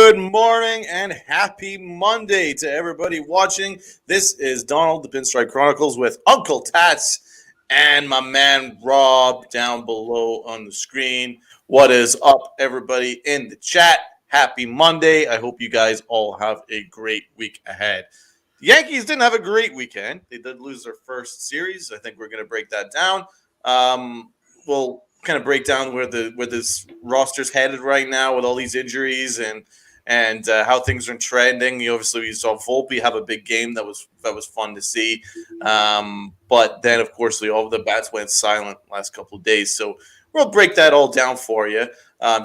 Good morning and happy Monday to everybody watching. This is Donald, the Pinstripe Chronicles, with Uncle Tats and my man Rob down below on the screen. What is up, everybody in the chat? Happy Monday. I hope you guys all have a great week ahead. The Yankees didn't have a great weekend. They did lose their first series. I think we're going to break that down. We'll kind of break down where this roster's headed right now with all these injuries and how things are trending. Obviously, we saw Volpe have a big game that was fun to see. But then, of course, all the bats went silent last couple of days. So we'll break that all down for you.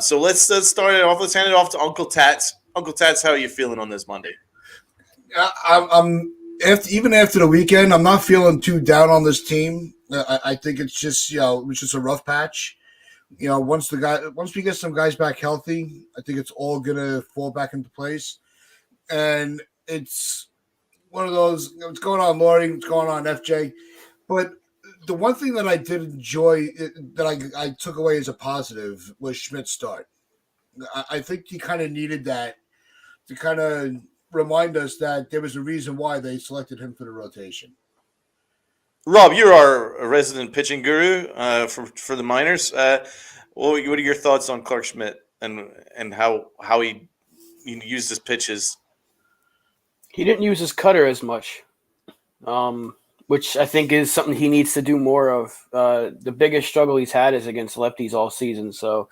So let's start it off. Let's hand it off to Uncle Tats. Uncle Tats, how are you feeling on this Monday? I'm even after the weekend, I'm not feeling too down on this team. I think it's just it's just a rough patch. Once we get some guys back healthy, I think it's all gonna fall back into place. And it's one of those. What's going on, Lori? What's going on, FJ? But the one thing that I did enjoy that I took away as a positive was Schmidt's start. I think he kind of needed that to kind of remind us that there was a reason why they selected him for the rotation. Rob, you're our resident pitching guru for the minors. What are your thoughts on Clark Schmidt and how he used his pitches? He didn't use his cutter as much, which I think is something he needs to do more of. The biggest struggle he's had is against lefties all season. So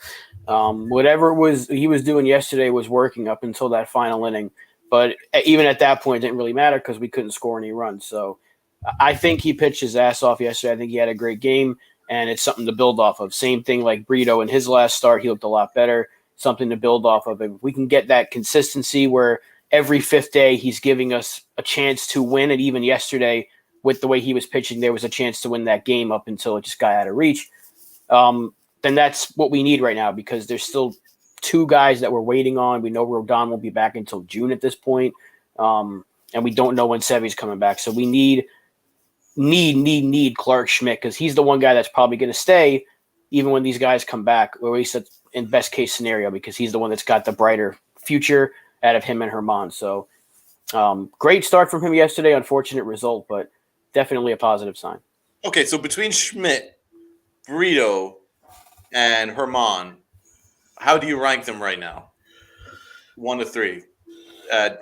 whatever he was doing yesterday was working up until that final inning. But even at that point, it didn't really matter because we couldn't score any runs. So I think he pitched his ass off yesterday. I think he had a great game, and it's something to build off of. Same thing like Brito in his last start. He looked a lot better, something to build off of. If we can get that consistency where every fifth day he's giving us a chance to win, and even yesterday with the way he was pitching, there was a chance to win that game up until it just got out of reach, then that's what we need right now because there's still – two guys that we're waiting on. We know Rodon won't be back until June at this point, and we don't know when Sevy's coming back. So we need Clark Schmidt because he's the one guy that's probably going to stay even when these guys come back, or at least in best case scenario, because he's the one that's got the brighter future out of him and Herman. So great start from him yesterday. Unfortunate result, but definitely a positive sign. Okay, so between Schmidt, Brito, and Herman, how do you rank them right now? 1 to 3.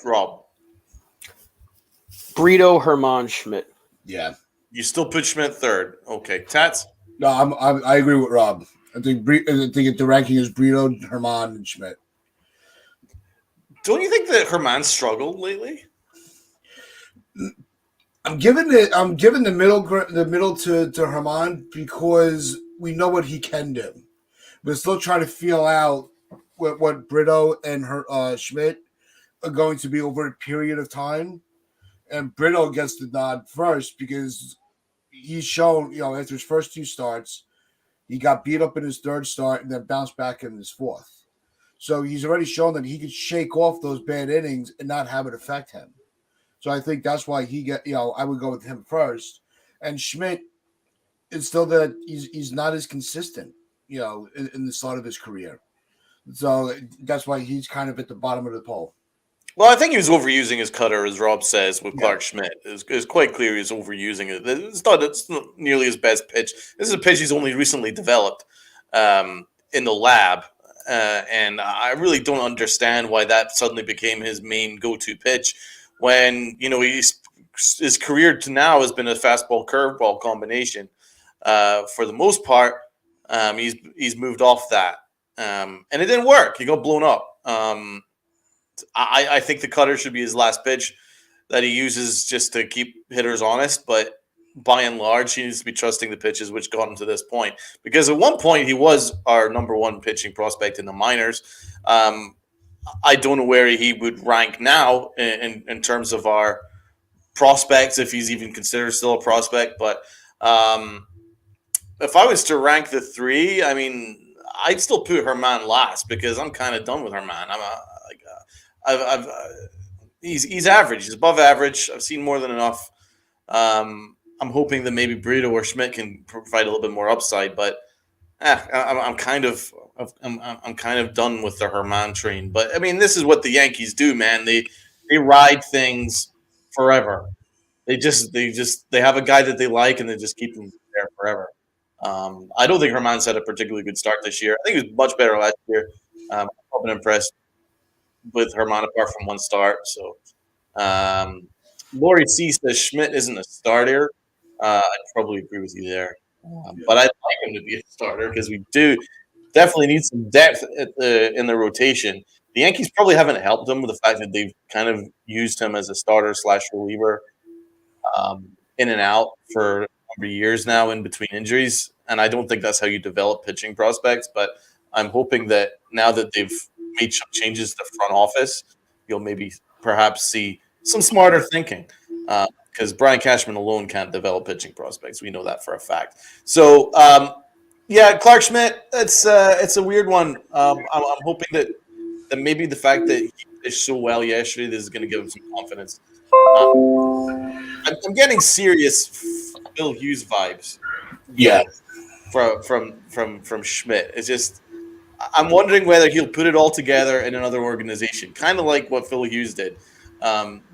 Rob. Brito, Herman, Schmidt. Yeah. You still put Schmidt third. Okay. Tats? No, I agree with Rob. I think the ranking is Brito, Herman, and Schmidt. Don't you think that Herman struggled lately? I'm giving the middle to Herman because we know what he can do. We're still trying to feel out what Brito and Schmidt are going to be over a period of time. And Brito gets the nod first because he's shown, after his first two starts, he got beat up in his third start and then bounced back in his fourth. So he's already shown that he could shake off those bad innings and not have it affect him. So I think that's why I would go with him first. And Schmidt is still that he's not as consistent. In the start of his career. So that's why he's kind of at the bottom of the poll. Well, I think he was overusing his cutter, as Rob says, with Clark Schmidt. It's quite clear he was overusing it. It's not nearly his best pitch. This is a pitch he's only recently developed in the lab. And I really don't understand why that suddenly became his main go-to pitch when, his career to now has been a fastball curveball combination. For the most part, he's moved off that, and it didn't work. He got blown up. I think the cutter should be his last pitch that he uses just to keep hitters honest. But by and large, he needs to be trusting the pitches which got him to this point. Because at one point, he was our number one pitching prospect in the minors. I don't know where he would rank now in terms of our prospects, if he's even considered still a prospect. But if I was to rank the three, I mean, I'd still put Herman last because I'm kind of done with Herman. He's average. He's above average. I've seen more than enough. I'm hoping that maybe Brito or Schmidt can provide a little bit more upside, but I'm kind of I'm kind of done with the Herman train. But I mean, this is what the Yankees do, man. They ride things forever. They have a guy that they like, and they just keep him there forever. I don't think Herman's had a particularly good start this year. I think he was much better last year. I've been impressed with Herman apart from one start. So Lori C says Schmidt isn't a starter. I'd probably agree with you there. But I'd like him to be a starter because we do definitely need some depth in the rotation. The Yankees probably haven't helped him with the fact that they've kind of used him as a starter slash reliever in and out for a number of years now in between injuries. And I don't think that's how you develop pitching prospects. But I'm hoping that now that they've made some changes to the front office, you'll maybe perhaps see some smarter thinking. Because Brian Cashman alone can't develop pitching prospects. We know that for a fact. So, yeah, Clark Schmidt, it's a weird one. I'm hoping that maybe the fact that he pitched so well yesterday, this is going to give him some confidence. I'm getting serious Phil Hughes vibes. Yeah. From Schmidt. It's just I'm wondering whether he'll put it all together in another organization, kind of like what Phil Hughes did.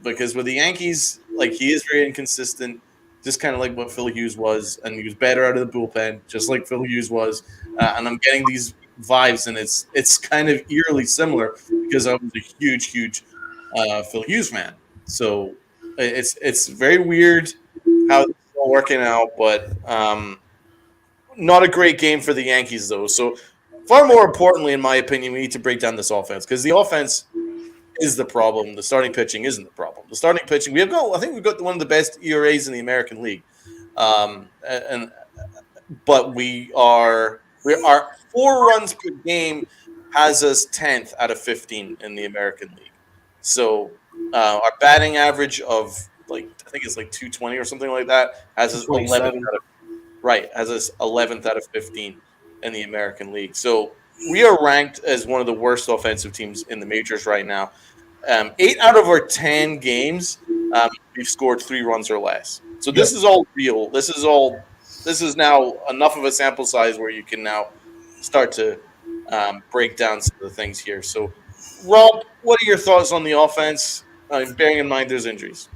Because with the Yankees, like he is very inconsistent, just kind of like what Phil Hughes was, and he was better out of the bullpen, just like Phil Hughes was. And I'm getting these vibes, and it's kind of eerily similar because I was a huge Phil Hughes fan. So it's very weird how it's all working out, but not a great game for the Yankees though. So far more importantly, in my opinion, we need to break down this offense because the offense is the problem. The starting pitching isn't the problem. The starting pitching, I think we've got one of the best ERAs in the American League, but we are 4 runs per game has us 10th out of 15 in the American League. So our batting average of I think it's like 220 or something like that has us 11th has us 11th out of 15 in the American League. So we are ranked as one of the worst offensive teams in the majors right now. 8 out of our 10 games, we've scored 3 runs or less. So this is all real. This is now enough of a sample size where you can now start to break down some of the things here. So, Rob, what are your thoughts on the offense, bearing in mind there's injuries?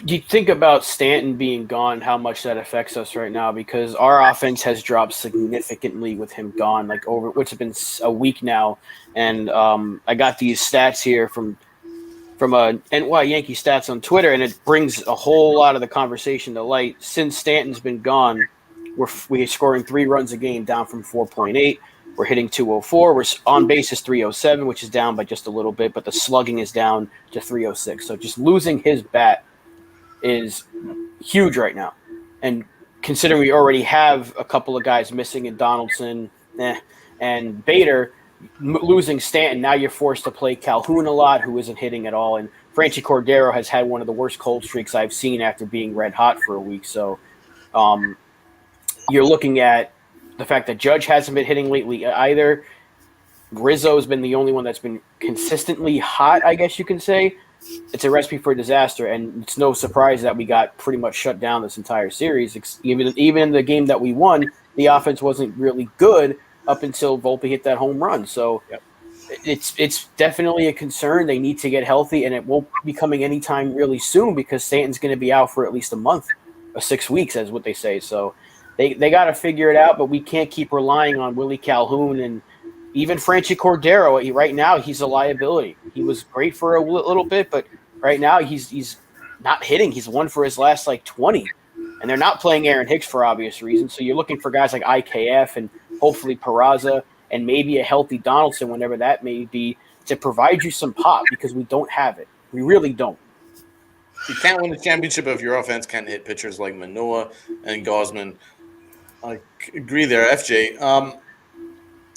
You think about Stanton being gone, how much that affects us right now, because our offense has dropped significantly with him gone, which has been a week now. And I got these stats here from NY Yankee Stats on Twitter, and it brings a whole lot of the conversation to light. Since Stanton's been gone, we're scoring 3 runs a game, down from 4.8. We're hitting 204. We're on base is 307, which is down by just a little bit, but the slugging is down to 306. So just losing his bat is huge right now. And considering we already have a couple of guys missing in Donaldson and Bader, losing Stanton, now you're forced to play Calhoun a lot, who isn't hitting at all. And Franchi Cordero has had one of the worst cold streaks I've seen after being red hot for a week. So you're looking at the fact that Judge hasn't been hitting lately either. Rizzo's been the only one that's been consistently hot, I guess you can say. It's a recipe for disaster, and it's no surprise that we got pretty much shut down this entire series. Even in the game that we won, the offense wasn't really good up until Volpe hit that home run. So it's definitely a concern. They need to get healthy, and it won't be coming anytime really soon because Stanton's going to be out for at least a month or 6 weeks, as what they say. So they got to figure it out, but we can't keep relying on Willie Calhoun and even Franchi Cordero. Right now, he's a liability. He was great for a little bit, but right now he's not hitting. He's 1 for his last 20, and they're not playing Aaron Hicks for obvious reasons. So you're looking for guys like IKF and hopefully Peraza and maybe a healthy Donaldson, whenever that may be, to provide you some pop because we don't have it. We really don't. You can't win the championship if your offense can't hit pitchers like Manoah and Gosman. I agree there, FJ.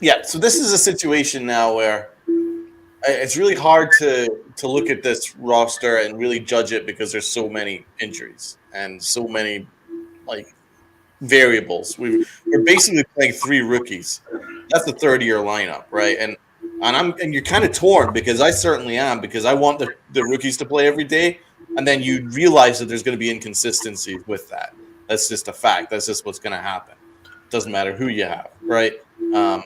Yeah, so this is a situation now where it's really hard to look at this roster and really judge it because there's so many injuries and so many variables. We're basically playing 3 rookies. That's the 3rd-year lineup, right? And you're kind of torn because I certainly am because I want the rookies to play every day, and then you realize that there's going to be inconsistencies with that. That's just a fact. That's just what's going to happen. Doesn't matter who you have, right? Um,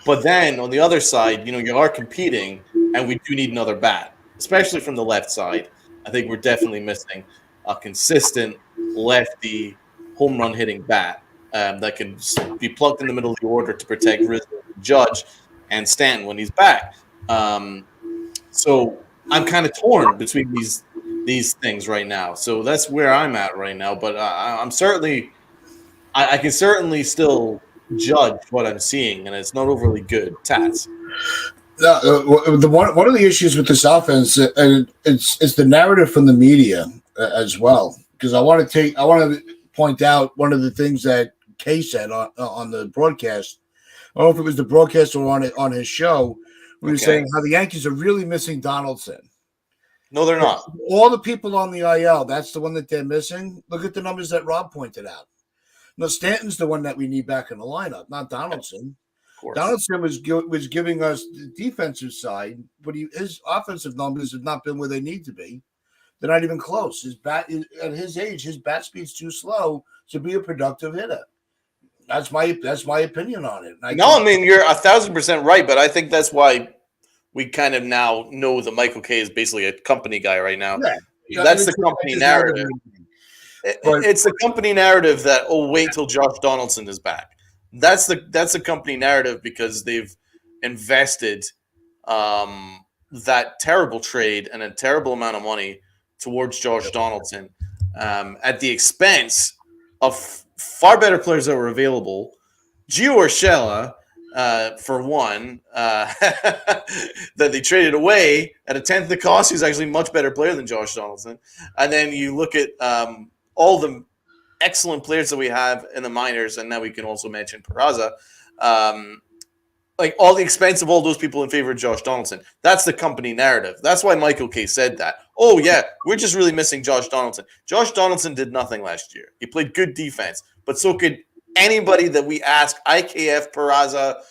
but then on the other side, you are competing, and we do need another bat, especially from the left side. I think we're definitely missing a consistent lefty home run hitting bat that can be plugged in the middle of the order to protect Rizzo, Judge, and Stanton when he's back. Um, so I'm kind of torn between these things right now. So that's where I'm at right now. But I'm certainly I can certainly still judge what I'm seeing, and it's not overly good. Tats. The one of the issues with this offense, and it's the narrative from the media as well. Because I want to point out one of the things that Kay said on the broadcast. I don't know if it was the broadcast or on his show. We were saying how the Yankees are really missing Donaldson. No, they're not. All the people on the IL, that's the one that they're missing. Look at the numbers that Rob pointed out. No, Stanton's the one that we need back in the lineup, not Donaldson. Donaldson was giving us the defensive side, but his offensive numbers have not been where they need to be. They're not even close. At his age, his bat speed's too slow to be a productive hitter. That's my opinion on it. I mean you're 1,000% right, but I think that's why we kind of now know that Michael Kay is basically a company guy right now. Yeah. That's the company narrative. It's the company narrative that wait till Josh Donaldson is back. That's the company narrative because they've invested that terrible trade and a terrible amount of money towards Josh Donaldson at the expense of far better players that were available. Gio Urshela, for one, that they traded away at a tenth the cost. He's actually a much better player than Josh Donaldson. And then you look at all the excellent players that we have in the minors, and now we can also mention Peraza. Like all the expense of all those people in favor of Josh Donaldson. That's the company narrative. That's why Michael Kay said that. Oh, yeah, we're just really missing Josh Donaldson. Josh Donaldson did nothing last year. He played good defense, but so could anybody that we ask, IKF, Peraza,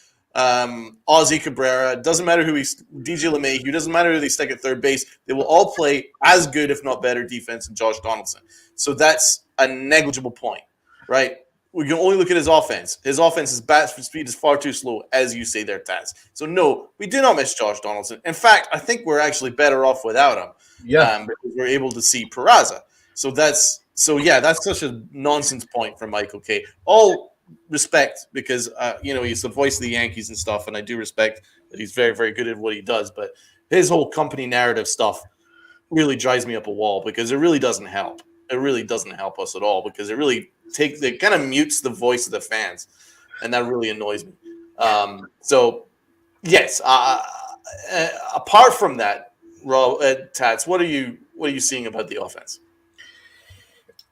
Ozzy Cabrera, doesn't matter who he's, DJ LeMahieu, doesn't matter who they stick at third base. They will all play as good, if not better, defense than Josh Donaldson. So that's a negligible point, right? We can only look at his offense. His offense's bat speed is far too slow, as you say there, Taz. So, no, we do not miss Josh Donaldson. In fact, I think we're actually better off without him. Yeah. Because we're able to see Peraza. That's such a nonsense point from Michael Kay. All respect because, he's the voice of the Yankees and stuff, and I do respect that he's very, very good at what he does. But his whole company narrative stuff really drives me up a wall because it really doesn't help. It really doesn't help us at all because it kind of mutes the voice of the fans, and that really annoys me. So, yes. Apart from that, Tats, what are you seeing about the offense?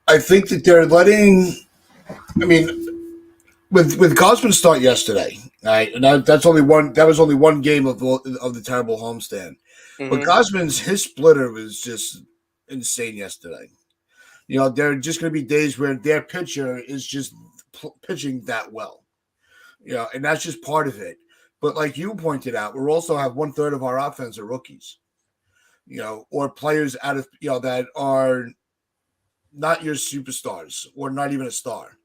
I think that they're letting. I mean, with Gausman's start yesterday, right? And that's only one. That was only one game of the terrible homestand. Mm-hmm. But his splitter was just insane yesterday. There are just going to be days where their pitcher is just pitching that well. And that's just part of it. But like you pointed out, we also have 1/3 of our offense are rookies, or players out of, that are not your superstars or not even a star.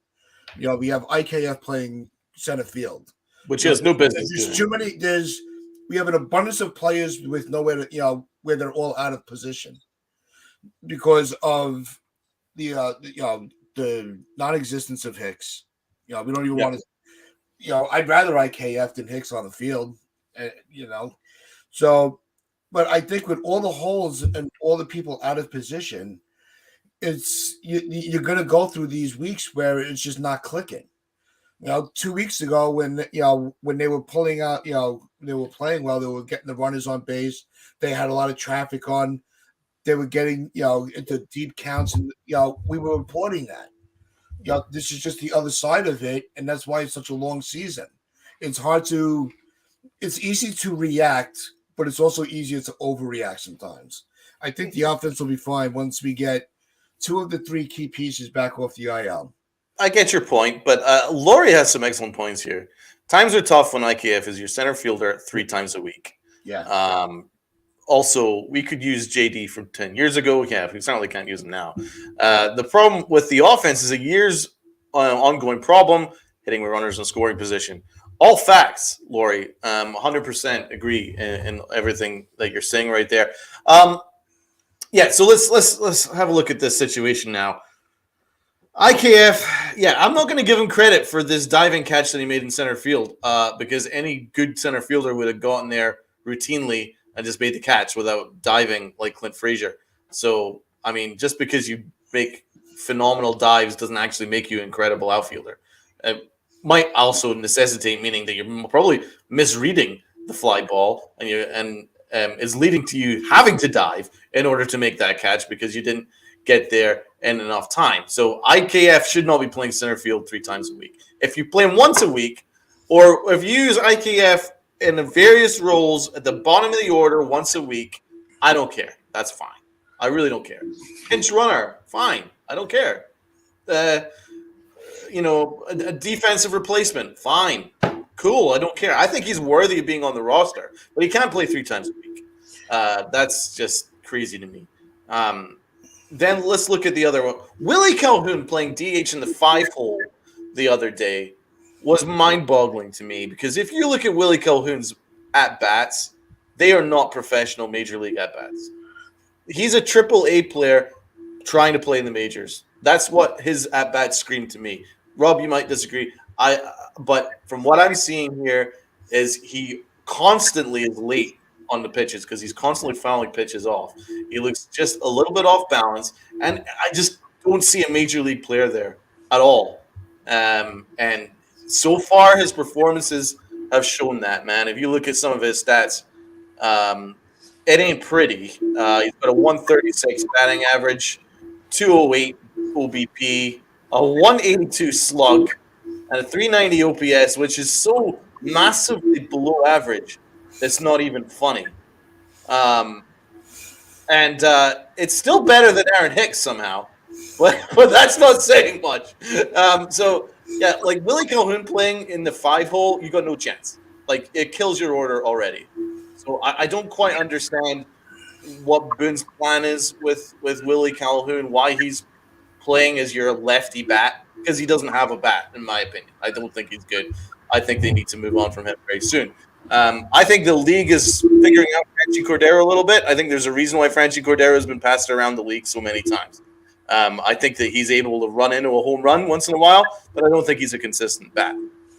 We have IKF playing center field, which has no business. There's too many. We have an abundance of players with nowhere to, where they're all out of position because of the non-existence of Hicks. We don't even want to. I'd rather IKF than Hicks on the field. So, but I think with all the holes and all the people out of position, it's you're going to go through these weeks where it's just not clicking. 2 weeks ago when they were pulling out, they were playing well, they were getting the runners on base, they had a lot of traffic on, they were getting into deep counts, and we were reporting that. This is just the other side of it, and that's why it's such a long season. It's easy to react, but it's also easier to overreact sometimes. I think the offense will be fine once we get 2 of the 3 key pieces back off the IL. I get your point, but Laurie has some excellent points here. Times are tough when IKF is your center fielder 3 times a week. Yeah. Also, we could use JD from 10 years ago. Yeah, we certainly can't use him now. The problem with the offense is that years ongoing problem, hitting with runners in scoring position. All facts, Lori. 100% agree in everything that you're saying right there. Yeah, so let's have a look at this situation now. IKF, yeah, I'm not going to give him credit for this diving catch that he made in center field because any good center fielder would have gotten there routinely and just made the catch without diving like Clint Frazier. So, I mean, just because you make phenomenal dives doesn't actually make you an incredible outfielder. It might also necessitate meaning that you're probably misreading the fly ball and is leading to you having to dive in order to make that catch because you didn't get there in enough time. So IKF should not be playing center field 3 times a week. If you play him once a week, or if you use IKF in the various roles at the bottom of the order once a week, I don't care. That's fine. I really don't care. Pinch runner, fine. I don't care. A defensive replacement, fine. Cool. I don't care. I think he's worthy of being on the roster, but he can't play 3 times a week. That's just crazy to me. Then let's look at the other one. Willie Calhoun playing DH in the 5-hole the other day was mind-boggling to me because if you look at Willie Calhoun's at-bats, they are not professional major league at-bats. He's a AAA player trying to play in the majors. That's what his at-bats scream to me. Rob, you might disagree. But from what I'm seeing here is he constantly is late on the pitches because he's constantly fouling pitches off. He looks just a little bit off balance, and I just don't see a major league player there at all. And so far, his performances have shown that, man. If you look at some of his stats, it ain't pretty. He's got a 136 batting average, 208 OBP, a 182 slug, and a 390 OPS, which is so massively below average. It's not even funny. And it's still better than Aaron Hicks somehow, but that's not saying much. So, yeah, like Willie Calhoun playing in the 5-hole, you got no chance. Like, it kills your order already. So I don't quite understand what Boone's plan is with Willie Calhoun, why he's playing as your lefty bat, because he doesn't have a bat, in my opinion. I don't think he's good. I think they need to move on from him very soon. I think the league is figuring out Franchi Cordero a little bit. I think there's a reason why Franchi Cordero has been passed around the league so many times. I think that he's able to run into a home run once in a while, but I don't think he's a consistent bat.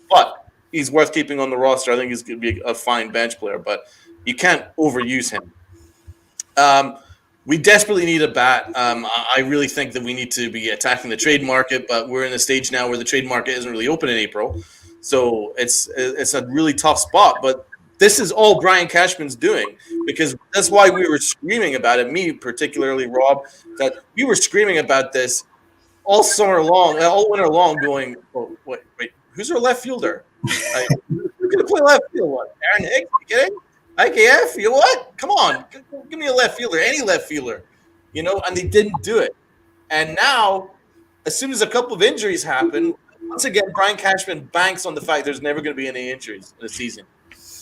But he's worth keeping on the roster. I think he's going to be a fine bench player, but you can't overuse him. We desperately need a bat. I really think that we need to be attacking the trade market, but we're in a stage now where the trade market isn't really open in April. So it's a really tough spot, but this is all Brian Cashman's doing because that's why we were screaming about it. Me particularly, Rob, that we were screaming about this all summer long, all winter long, going, "Oh, wait, who's our left fielder? Who's going to play left field? What? Aaron Hicks? You kidding? IKF? You know what? Come on, give me a left fielder, any left fielder, And they didn't do it, and now, as soon as a couple of injuries happen. Once again, Brian Cashman banks on the fact there's never going to be any injuries in the season.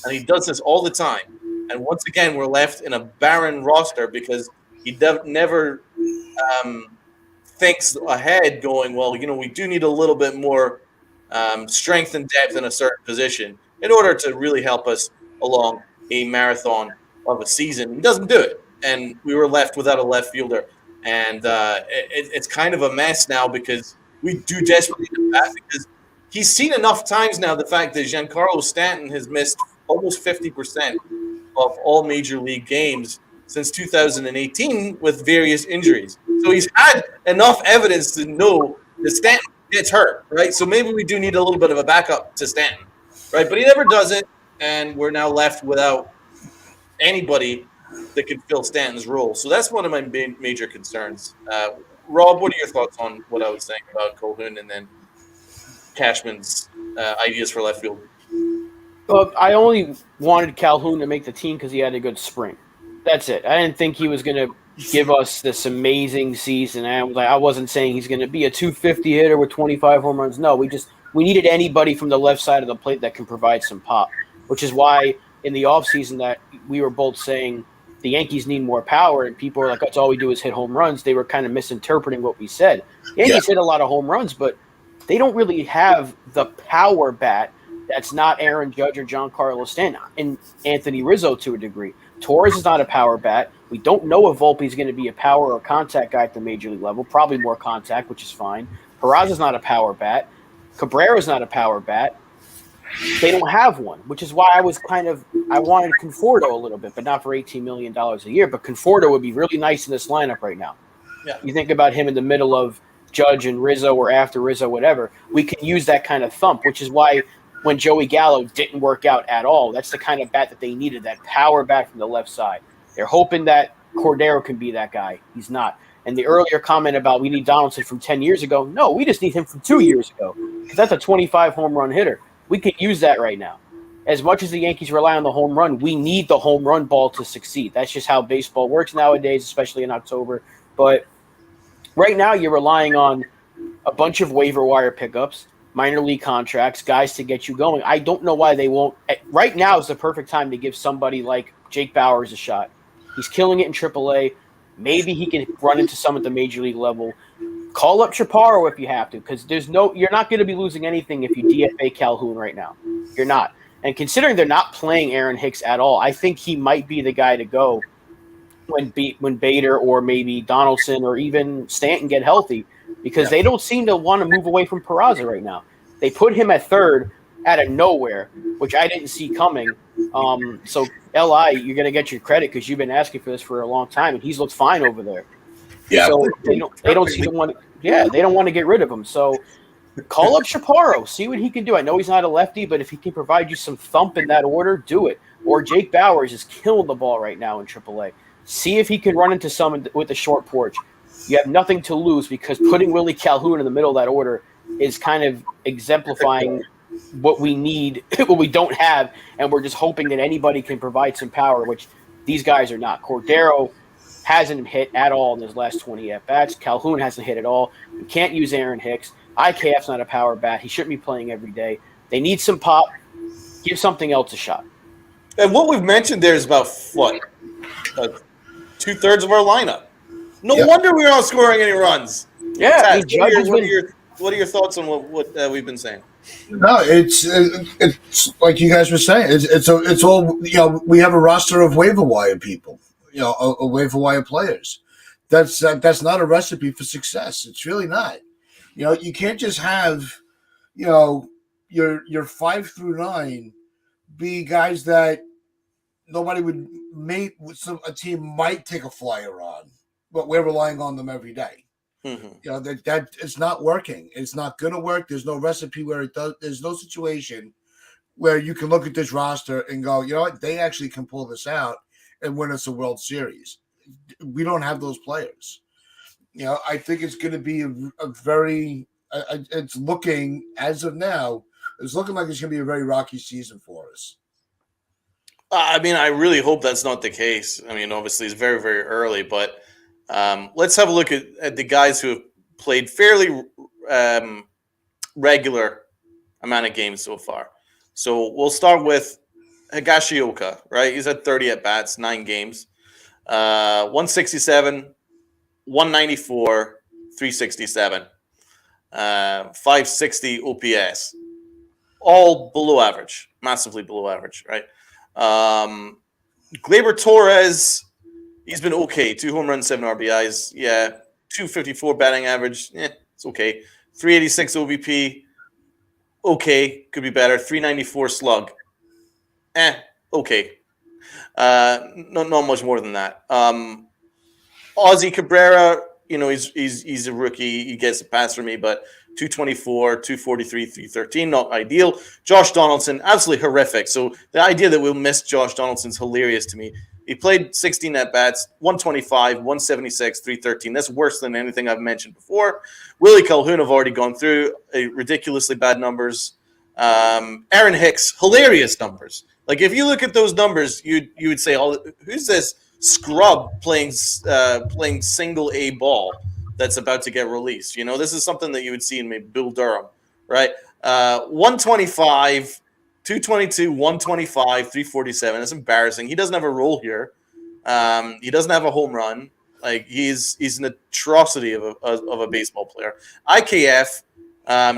And he does this all the time. And once again, we're left in a barren roster because he never thinks ahead going, well, we do need a little bit more strength and depth in a certain position in order to really help us along a marathon of a season. He doesn't do it. And we were left without a left fielder. And it's kind of a mess now because we do desperately need a bat because he's seen enough times now the fact that Giancarlo Stanton has missed almost 50% of all major league games since 2018 with various injuries. So he's had enough evidence to know that Stanton gets hurt, right? So maybe we do need a little bit of a backup to Stanton, right? But he never does it, and we're now left without anybody that can fill Stanton's role. So that's one of my major concerns. Rob, what are your thoughts on what I was saying about Calhoun and then Cashman's ideas for left field? Well, I only wanted Calhoun to make the team because he had a good spring. That's it. I didn't think he was going to give us this amazing season. I wasn't saying he's going to be a 250 hitter with 25 home runs. No, we needed anybody from the left side of the plate that can provide some pop, which is why in the offseason that we were both saying the Yankees need more power, and people are like, that's all we do is hit home runs. They were kind of misinterpreting what we said. Yankees hit a lot of home runs, but they don't really have the power bat that's not Aaron Judge or Giancarlo Stanton and Anthony Rizzo to a degree. Torres is not a power bat. We don't know if Volpe is going to be a power or contact guy at the major league level. Probably more contact, which is fine. Peraza's not a power bat. Cabrera's not a power bat. They don't have one, which is why I wanted Conforto a little bit, but not for $18 million a year. But Conforto would be really nice in this lineup right now. Yeah. You think about him in the middle of Judge and Rizzo or after Rizzo, whatever. We can use that kind of thump, which is why when Joey Gallo didn't work out at all, that's the kind of bat that they needed, that power bat from the left side. They're hoping that Cordero can be that guy. He's not. And the earlier comment about we need Donaldson from 10 years ago, no, we just need him from 2 years ago because that's a 25 home run hitter. We could use that right now. As much as the Yankees rely on the home run, we need the home run ball to succeed. That's just how baseball works nowadays, especially in October. But right now you're relying on a bunch of waiver wire pickups, minor league contracts, guys to get you going. I don't know why they won't. Right now is the perfect time to give somebody like Jake Bauers a shot. He's killing it in AAA. Maybe he can run into some at the major league level. Call up Chaparro if you have to, because you're not going to be losing anything if you DFA Calhoun right now. You're not. And considering they're not playing Aaron Hicks at all, I think he might be the guy to go when Bader or maybe Donaldson or even Stanton get healthy, because they don't seem to want to move away from Peraza right now. They put him at third out of nowhere, which I didn't see coming. So Li, you're going to get your credit because you've been asking for this for a long time, and he's looked fine over there. Yeah. So they don't seem to want to. Yeah, they don't want to get rid of him. So call up Chaparro, see what he can do. I know he's not a lefty, but if he can provide you some thump in that order, do it. Or Jake Bauers is killing the ball right now in AAA. See if he can run into some with the short porch. You have nothing to lose because putting Willie Calhoun in the middle of that order is kind of exemplifying what we need, what we don't have, and we're just hoping that anybody can provide some power, which these guys are not. Cordero hasn't hit at all in his last 20 at-bats. Calhoun hasn't hit at all. You can't use Aaron Hicks. IKF's not a power bat. He shouldn't be playing every day. They need some pop. Give something else a shot. And what we've mentioned there is about, what, 2/3 of our lineup. No wonder we're not scoring any runs. Yeah, Taz, I mean, Judge has been... what are your thoughts on what we've been saying? No, it's like you guys were saying. It's all, we have a roster of waiver wire people, a waiver wire players. That's not a recipe for success. It's really not. You can't just have, your 5 through 9 be guys that nobody would make. A team might take a flyer on, but we're relying on them every day. Mm-hmm. That it's not working. It's not going to work. There's no recipe where it does. There's no situation where you can look at this roster and go, you know what, they actually can pull this out and win us a World Series. We don't have those players. I think it's going to be a very. It's looking, as of now, it's looking like it's going to be a very rocky season for us. I mean, I really hope that's not the case. I mean, obviously, it's very, very early, but let's have a look at the guys who have played fairly regular amount of games so far. So we'll start with Higashioka, right? He's had 30 at-bats, 9 games. 167, 194, 367. 560 OPS. All below average, massively below average, right? Gleyber Torres, he's been okay. 2 home runs, 7 RBIs. Yeah. 254 batting average. It's okay. 386 OVP. Okay. Could be better. 394 slug. Okay. Not much more than that. Ozzy Cabrera, he's a rookie. He gets a pass from me, but 224, 243, 313, not ideal. Josh Donaldson, absolutely horrific. So the idea that we'll miss Josh Donaldson's hilarious to me. He played 16 at-bats, 125, 176, 313. That's worse than anything I've mentioned before. Willie Calhoun have already gone through ridiculously bad numbers. Aaron Hicks, hilarious numbers. Like, if you look at those numbers, you would say, who's this scrub playing single A ball that's about to get released? This is something that you would see in maybe Bill Durham, right? 125, 222, 125, 347. That's embarrassing. He doesn't have a role here. He doesn't have a home run. Like, he's an atrocity of a baseball player. IKF,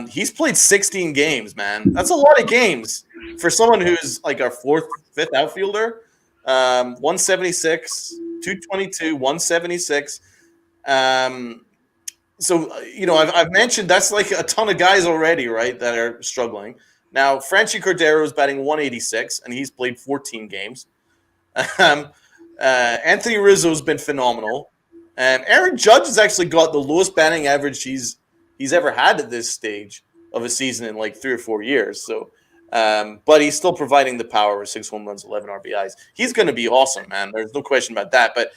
He's played 16 games, man. That's a lot of games for someone who's like our fifth outfielder. 176, 222, 176. So I've mentioned that's like a ton of guys already, right? That are struggling. Now, Franchi Cordero is batting 186, and he's played 14 games. Um, Anthony Rizzo's been phenomenal. Aaron Judge has actually got the lowest batting average he's ever had at this stage of a season in like 3 or 4 years. So, but he's still providing the power with 6 home runs, 11 RBIs. He's going to be awesome, man. There's no question about that. But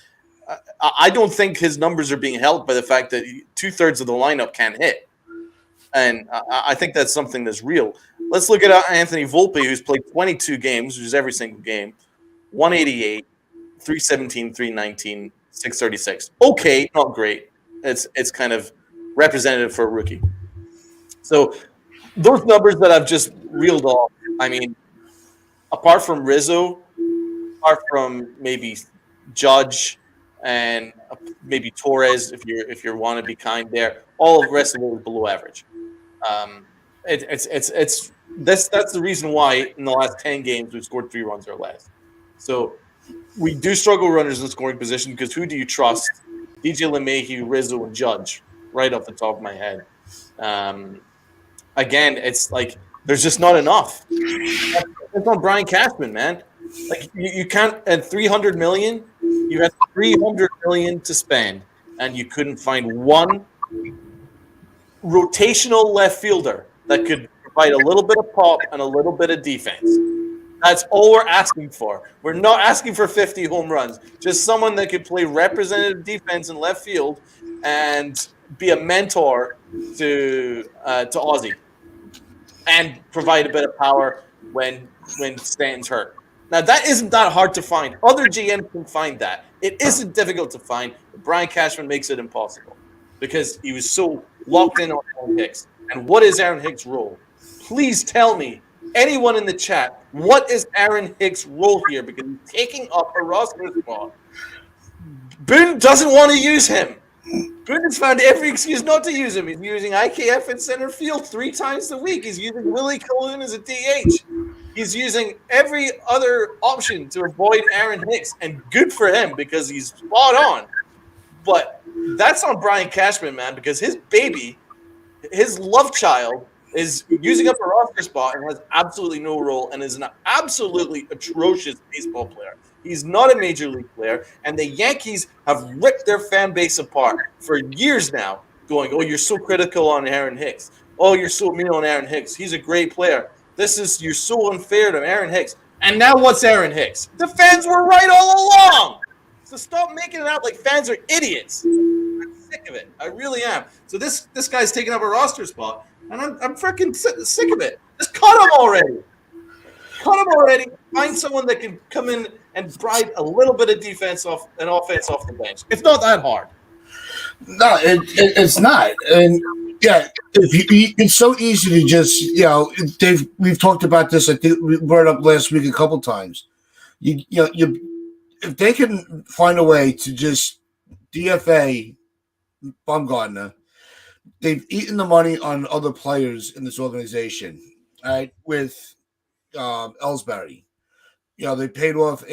I don't think his numbers are being helped by the fact that 2/3 of the lineup can't hit. And I think that's something that's real. Let's look at Anthony Volpe, who's played 22 games, which is every single game, 188, 317, 319, 636. Okay, not great. It's kind of representative for a rookie. So those numbers that I've just reeled off, I mean, apart from Rizzo, apart from maybe Judge and maybe Torres, if you want to be kind there, all of the rest of it is below average. That's the reason why in the last 10 games we've scored 3 runs or less. So we do struggle runners in scoring position because who do you trust? DJ LeMahieu, Rizzo, and Judge, right off the top of my head. Again, it's like there's just not enough. It's on Brian Cashman, man. Like you can't at $300 million, you had $300 million to spend, and you couldn't find one rotational left fielder that could provide a little bit of pop and a little bit of defense. That's all we're asking for. We're not asking for 50 home runs. Just someone that could play representative defense in left field and be a mentor to Ozzie and provide a bit of power when Stanton's hurt. Now, that isn't that hard to find. Other GMs can find that. It isn't difficult to find, but Brian Cashman makes it impossible because he was so locked in on Aaron Hicks. And what is Aaron Hicks' role? Please tell me, anyone in the chat, what is Aaron Hicks' role here? Because he's taking up a roster spot. Boone doesn't want to use him. Boone has found every excuse not to use him. He's using IKF in center field 3 times a week. He's using Willie Colon as a DH. He's using every other option to avoid Aaron Hicks, and good for him because he's spot on. But that's on Brian Cashman, man, because his baby, his love child, is using up a roster spot and has absolutely no role and is an absolutely atrocious baseball player. He's not a major league player, and the Yankees have ripped their fan base apart for years now, going, oh, you're so critical on Aaron Hicks. Oh, you're so mean on Aaron Hicks. He's a great player. You're so unfair to Aaron Hicks. And now what's Aaron Hicks? The fans were right all along. So stop making it out like fans are idiots. I'm sick of it. I really am. So this guy's taking up a roster spot, and I'm freaking sick of it. Just cut him already. Cut him already. Find someone that can come in and provide a little bit of defense off and offense off the bench. It's not that hard. No, it's not. And yeah, it's so easy to just, Dave, we've talked about this. I think we brought it up last week a couple times. If they can find a way to just DFA Bumgarner, they've eaten the money on other players in this organization, right? With Ellsbury, they paid off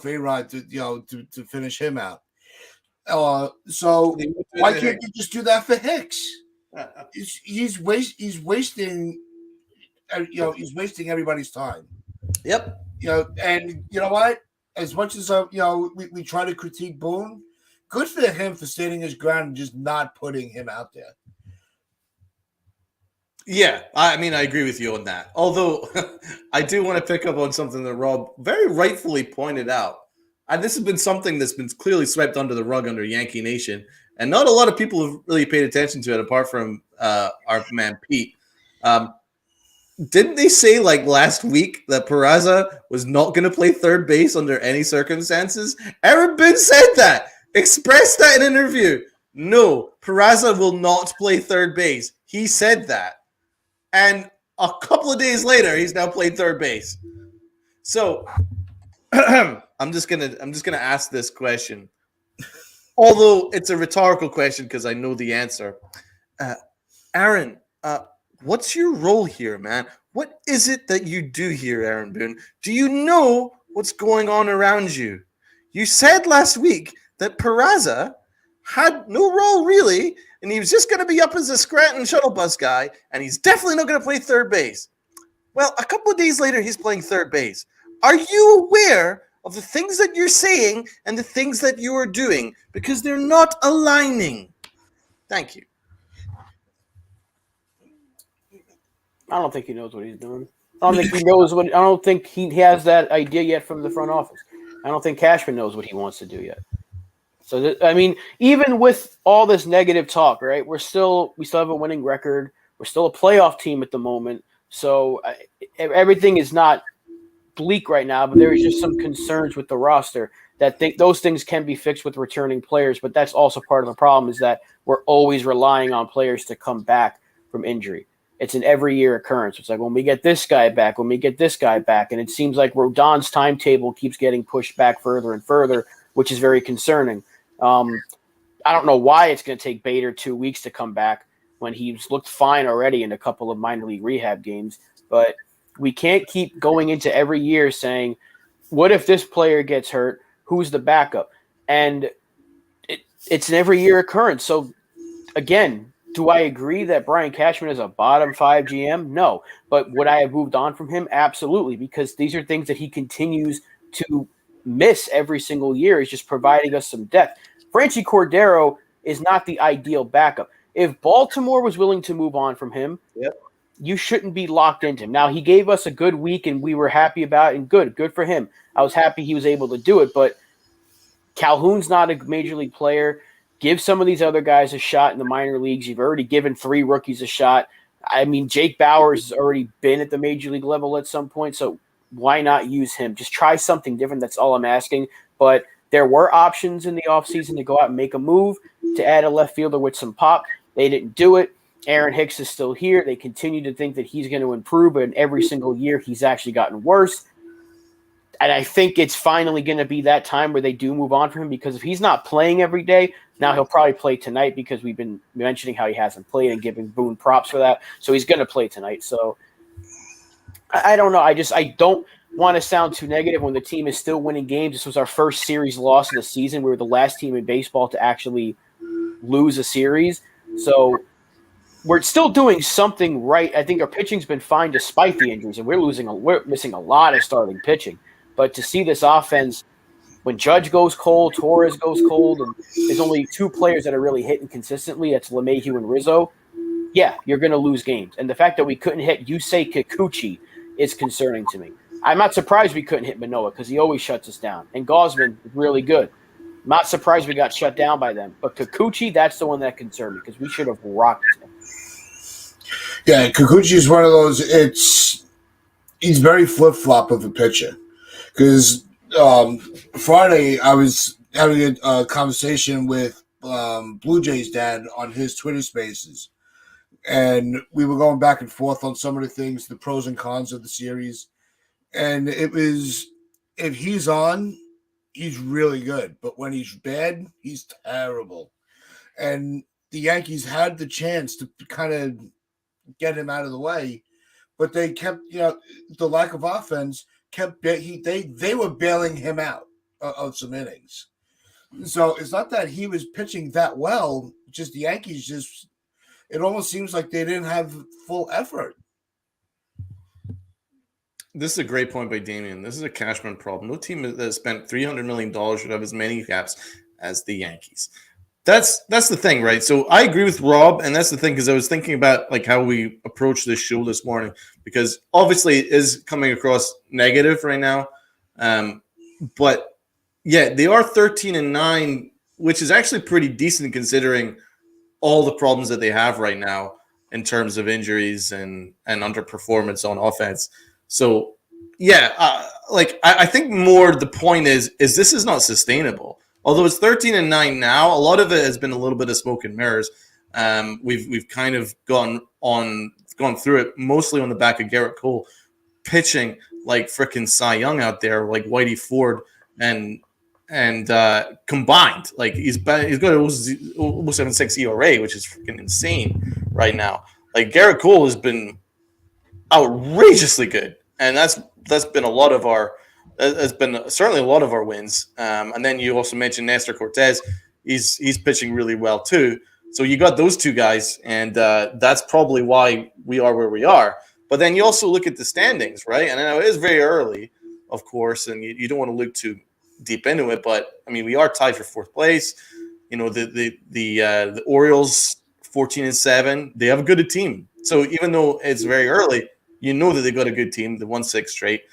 A-Rod to finish him out. So why can't you just do that for Hicks? He's wasting everybody's time. Yep. And you know what? As much as we try to critique Boone, good for him for standing his ground and just not putting him out there. Yeah, I mean, I agree with you on that. Although I do want to pick up on something that Rob very rightfully pointed out. And this has been something that's been clearly swept under the rug under Yankee Nation. And not a lot of people have really paid attention to it apart from our man Pete. Didn't they say like last week that Peraza was not going to play third base under any circumstances? Aaron Boone said that. Expressed that in an interview. No, Peraza will not play third base. He said that. And a couple of days later, he's now played third base. So I'm just gonna ask this question, although it's a rhetorical question because I know the answer. Aaron, Uh, what's your role here, man? What is it that you do here, Aaron Boone? Do you know what's going on around you? You said last week that Peraza had no role really, and he was just going to be up as a Scranton shuttle bus guy, and he's definitely not going to play third base. Well, a couple of days later, he's playing third base. Are you aware of the things that you're saying and the things that you are doing? Because they're not aligning. Thank you. I don't think he knows what he's doing. I don't think he knows what. I don't think he has that idea yet from the front office. I don't think Cashman knows what he wants to do yet. So I mean, even with all this negative talk, right? We still have a winning record. We're still a playoff team at the moment. So everything is not bleak right now, but there is just some concerns with the roster that those things can be fixed with returning players. But that's also part of the problem, is that we're always relying on players to come back from injury. It's an every year occurrence. It's like when we get this guy back, and it seems like Rodon's timetable keeps getting pushed back further and further, which is very concerning. I don't know why it's going to take Bader 2 weeks to come back when he's looked fine already in a couple of minor league rehab games, but we can't keep going into every year saying, what if this player gets hurt? Who's the backup? And it's an every year occurrence. So again, do I agree that Brian Cashman is a bottom 5 GM? No. But would I have moved on from him? Absolutely, because these are things that he continues to miss every single year. He's just providing us some depth. Franchi Cordero is not the ideal backup. If Baltimore was willing to move on from him, you shouldn't be locked into him. Now, he gave us a good week, and we were happy about it, and good for him. I was happy he was able to do it, but Calhoun's not a major league player. Give some of these other guys a shot in the minor leagues. You've already given 3 rookies a shot. I mean, Jake Bauers has already been at the major league level at some point, so why not use him? Just try something different. That's all I'm asking. But there were options in the offseason to go out and make a move to add a left fielder with some pop. They didn't do it. Aaron Hicks is still here. They continue to think that he's going to improve, but in every single year he's actually gotten worse. And I think it's finally going to be that time where they do move on from him, because if he's not playing every day, now he'll probably play tonight, because we've been mentioning how he hasn't played and giving Boone props for that. So he's going to play tonight. So I don't know. I don't want to sound too negative when the team is still winning games. This was our first series loss of the season. We were the last team in baseball to actually lose a series. So we're still doing something right. I think our pitching's been fine despite the injuries, and we're missing a lot of starting pitching. But to see this offense, when Judge goes cold, Torres goes cold, and there's only 2 players that are really hitting consistently, that's LeMahieu and Rizzo, yeah, you're going to lose games. And the fact that we couldn't hit Yusei Kikuchi is concerning to me. I'm not surprised we couldn't hit Manoah, because he always shuts us down. And Gosman is really good. I'm not surprised we got shut down by them. But Kikuchi, that's the one that concerned me, because we should have rocked him. Yeah, Kikuchi is one of those. He's very flip-flop of a pitcher. Because Friday I was having a conversation with Blue Jays dad on his Twitter Spaces, and we were going back and forth on some of the things, the pros and cons of the series. And it was, if he's on, he's really good, but when he's bad, he's terrible. And the Yankees had the chance to kind of get him out of the way, but they kept, the lack of offense kept they were bailing him out of some innings. So it's not that he was pitching that well, just the Yankees it almost seems like they didn't have full effort. This is a great point by Damien. This is a Cashman problem. No team that has spent $300 million should have as many caps as the Yankees. That's the thing, right? So I agree with Rob, and that's the thing, because I was thinking about like how we approach this show this morning, because obviously it is coming across negative right now. But yeah, they are 13-9, which is actually pretty decent considering all the problems that they have right now in terms of injuries and underperformance on offense. So yeah, I think more the point is this is not sustainable. Although it's 13-9 now, a lot of it has been a little bit of smoke and mirrors. We've kind of gone through it mostly on the back of Garrett Cole pitching like freaking Cy Young out there, like Whitey Ford and combined. Like he's got almost 7.6 ERA, which is freaking insane right now. Like Garrett Cole has been outrageously good, and that's been a lot of our has been certainly a lot of our wins. And then you also mentioned Nestor Cortez; he's pitching really well too. So you got those two guys, and that's probably why we are where we are. But then you also look at the standings, right? And I know it is very early, of course, and you don't want to look too deep into it. But I mean, we are tied for fourth place. You know, the Orioles 14-7. They have a good team. So even though it's very early, you know that they've got a good team. They won 6 straight.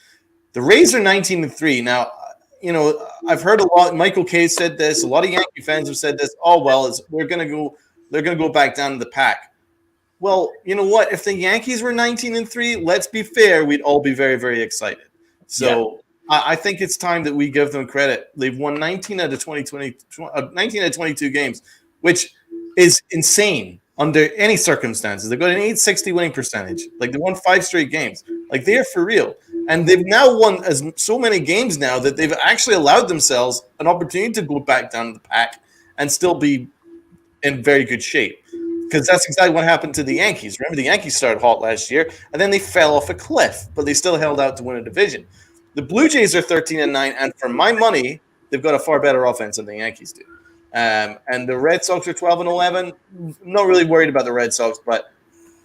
The Rays are 19-3. Now, you know, I've heard a lot. Michael Kay said this. A lot of Yankee fans have said this. Oh well, they're gonna go back down to the pack. Well, you know what? If the Yankees were 19-3, let's be fair, we'd all be very, very excited. So I think it's time that we give them credit. They've won 19 out of 19 out of 22 games, which is insane under any circumstances. They've got an 860 winning percentage. Like they won 5 straight games. Like they're for real. And they've now won so many games now that they've actually allowed themselves an opportunity to go back down to the pack and still be in very good shape. Because that's exactly what happened to the Yankees. Remember, the Yankees started hot last year, and then they fell off a cliff, but they still held out to win a division. The Blue Jays are 13-9, and for my money, they've got a far better offense than the Yankees do. And the Red Sox are 12-11. I'm not really worried about the Red Sox, but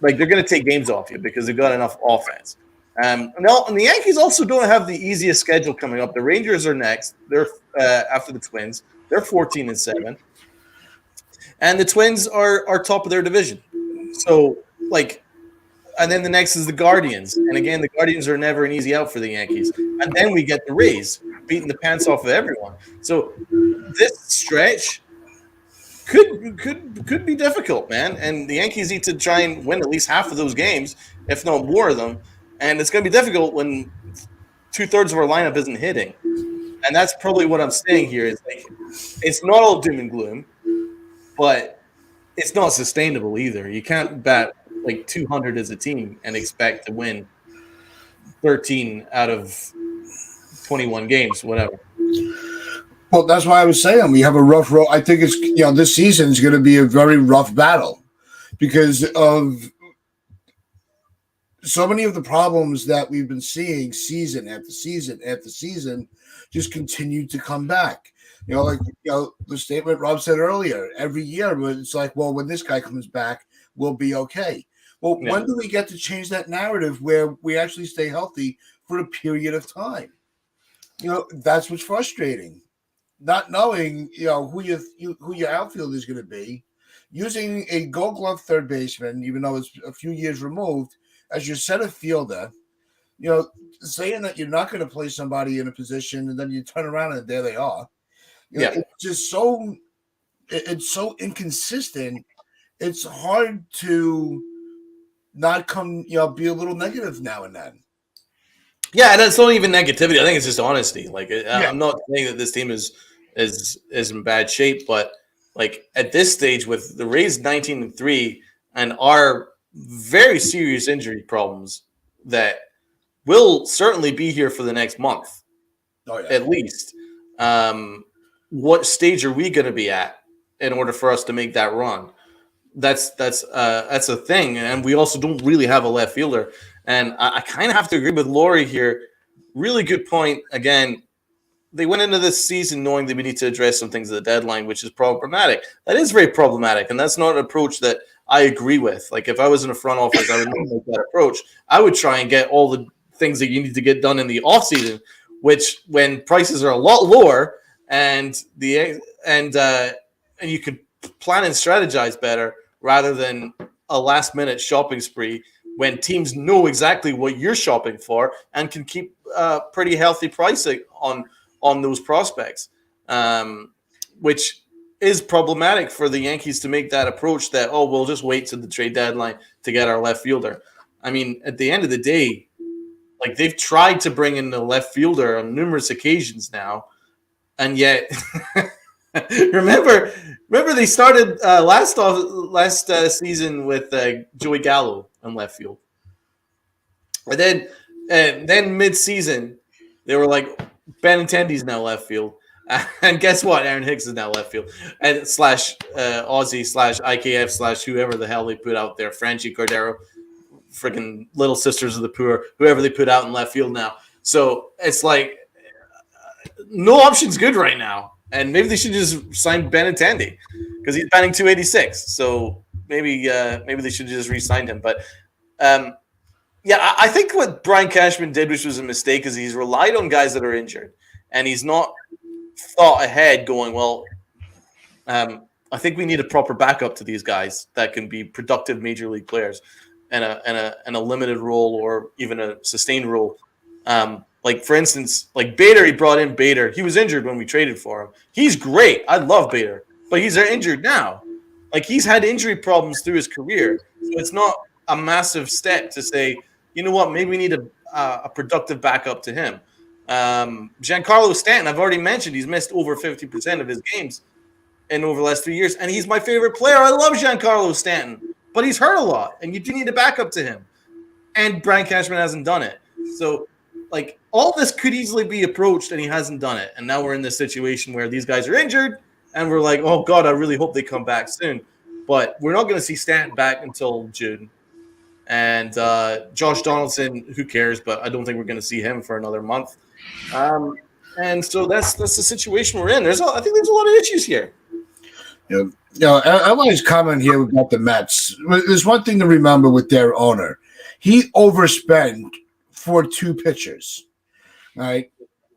like they're going to take games off you because they've got enough offense. And the Yankees also don't have the easiest schedule coming up. The Rangers are next. They're after the Twins. They're 14-7. And the Twins are top of their division. So, like, and then the next is the Guardians. And again, the Guardians are never an easy out for the Yankees. And then we get the Rays beating the pants off of everyone. So this stretch could be difficult, man. And the Yankees need to try and win at least half of those games, if not more of them. And it's going to be difficult when 2/3 of our lineup isn't hitting. And that's probably what I'm saying here is like it's not all doom and gloom. But it's not sustainable either. You can't bat like 200 as a team and expect to win 13 out of 21 games, whatever. Well, that's why I was saying we have a rough road. I think it's this season is going to be a very rough battle because of so many of the problems that we've been seeing season after season after season just continue to come back. The statement Rob said earlier, every year it's like, well, when this guy comes back, we'll be okay. Well, when do we get to change that narrative where we actually stay healthy for a period of time? That's what's frustrating. Not knowing, who your outfield is going to be, using a Gold Glove third baseman, even though it's a few years removed, as your center fielder, saying that you're not going to play somebody in a position and then you turn around and there they are. It's just it's so inconsistent. It's hard to not be a little negative now and then. Yeah, and it's not even negativity. I think it's just honesty. Like I'm not saying that this team is in bad shape, but like at this stage with the Rays 19-3 and our very serious injury problems that will certainly be here for the next month, at least. What stage are we going to be at in order for us to make that run? That's a thing, and we also don't really have a left fielder. And I kind of have to agree with Laurie here. Really good point. Again, they went into this season knowing that we need to address some things at the deadline, which is problematic. That is very problematic, and that's not an approach that I agree with. Like if I was in a front office, I would not make that approach. I would try and get all the things that you need to get done in the offseason, which when prices are a lot lower and you can plan and strategize better rather than a last minute shopping spree when teams know exactly what you're shopping for and can keep pretty healthy pricing on those prospects, which is problematic for the Yankees to make that approach that, we'll just wait to the trade deadline to get our left fielder. I mean, at the end of the day, like they've tried to bring in the left fielder on numerous occasions now, and yet remember they started last season with Joey Gallo in left field, and then mid-season they were like Benintendi's now left field, And guess what? Aaron Hicks is now left field and slash Aussie slash IKF slash whoever the hell they put out there, Franchi Cordero, freaking Little Sisters of the Poor, whoever they put out in left field now. So it's like no option's good right now, and maybe they should just sign Benintendi because he's batting 286. So maybe they should just re-sign him. But yeah, I think what Brian Cashman did, which was a mistake, is he's relied on guys that are injured, and he's not thought ahead, going, well, I think we need a proper backup to these guys that can be productive major league players and a limited role or even a sustained role. Like for instance, like Bader, he brought in Bader. He was injured when we traded for him. He's great. I love Bader, but he's injured now. Like he's had injury problems through his career, so it's not a massive step to say, you know what, maybe we need a productive backup to him. Giancarlo Stanton, I've already mentioned, he's missed over 50% of his games in over the last 3 years, and he's my favorite player. I love Giancarlo Stanton, but he's hurt a lot, and you do need a backup to him. And Brian Cashman hasn't done it. So, like, all this could easily be approached, and he hasn't done it. And now we're in this situation where these guys are injured, and we're like, oh, God, I really hope they come back soon. But we're not going to see Stanton back until June. And Josh Donaldson, who cares? But I don't think we're going to see him for another month. And so that's the situation we're in. I think there's a lot of issues here. I want to comment here about the Mets. There's one thing to remember with their owner. He overspent for 2 pitchers. All right?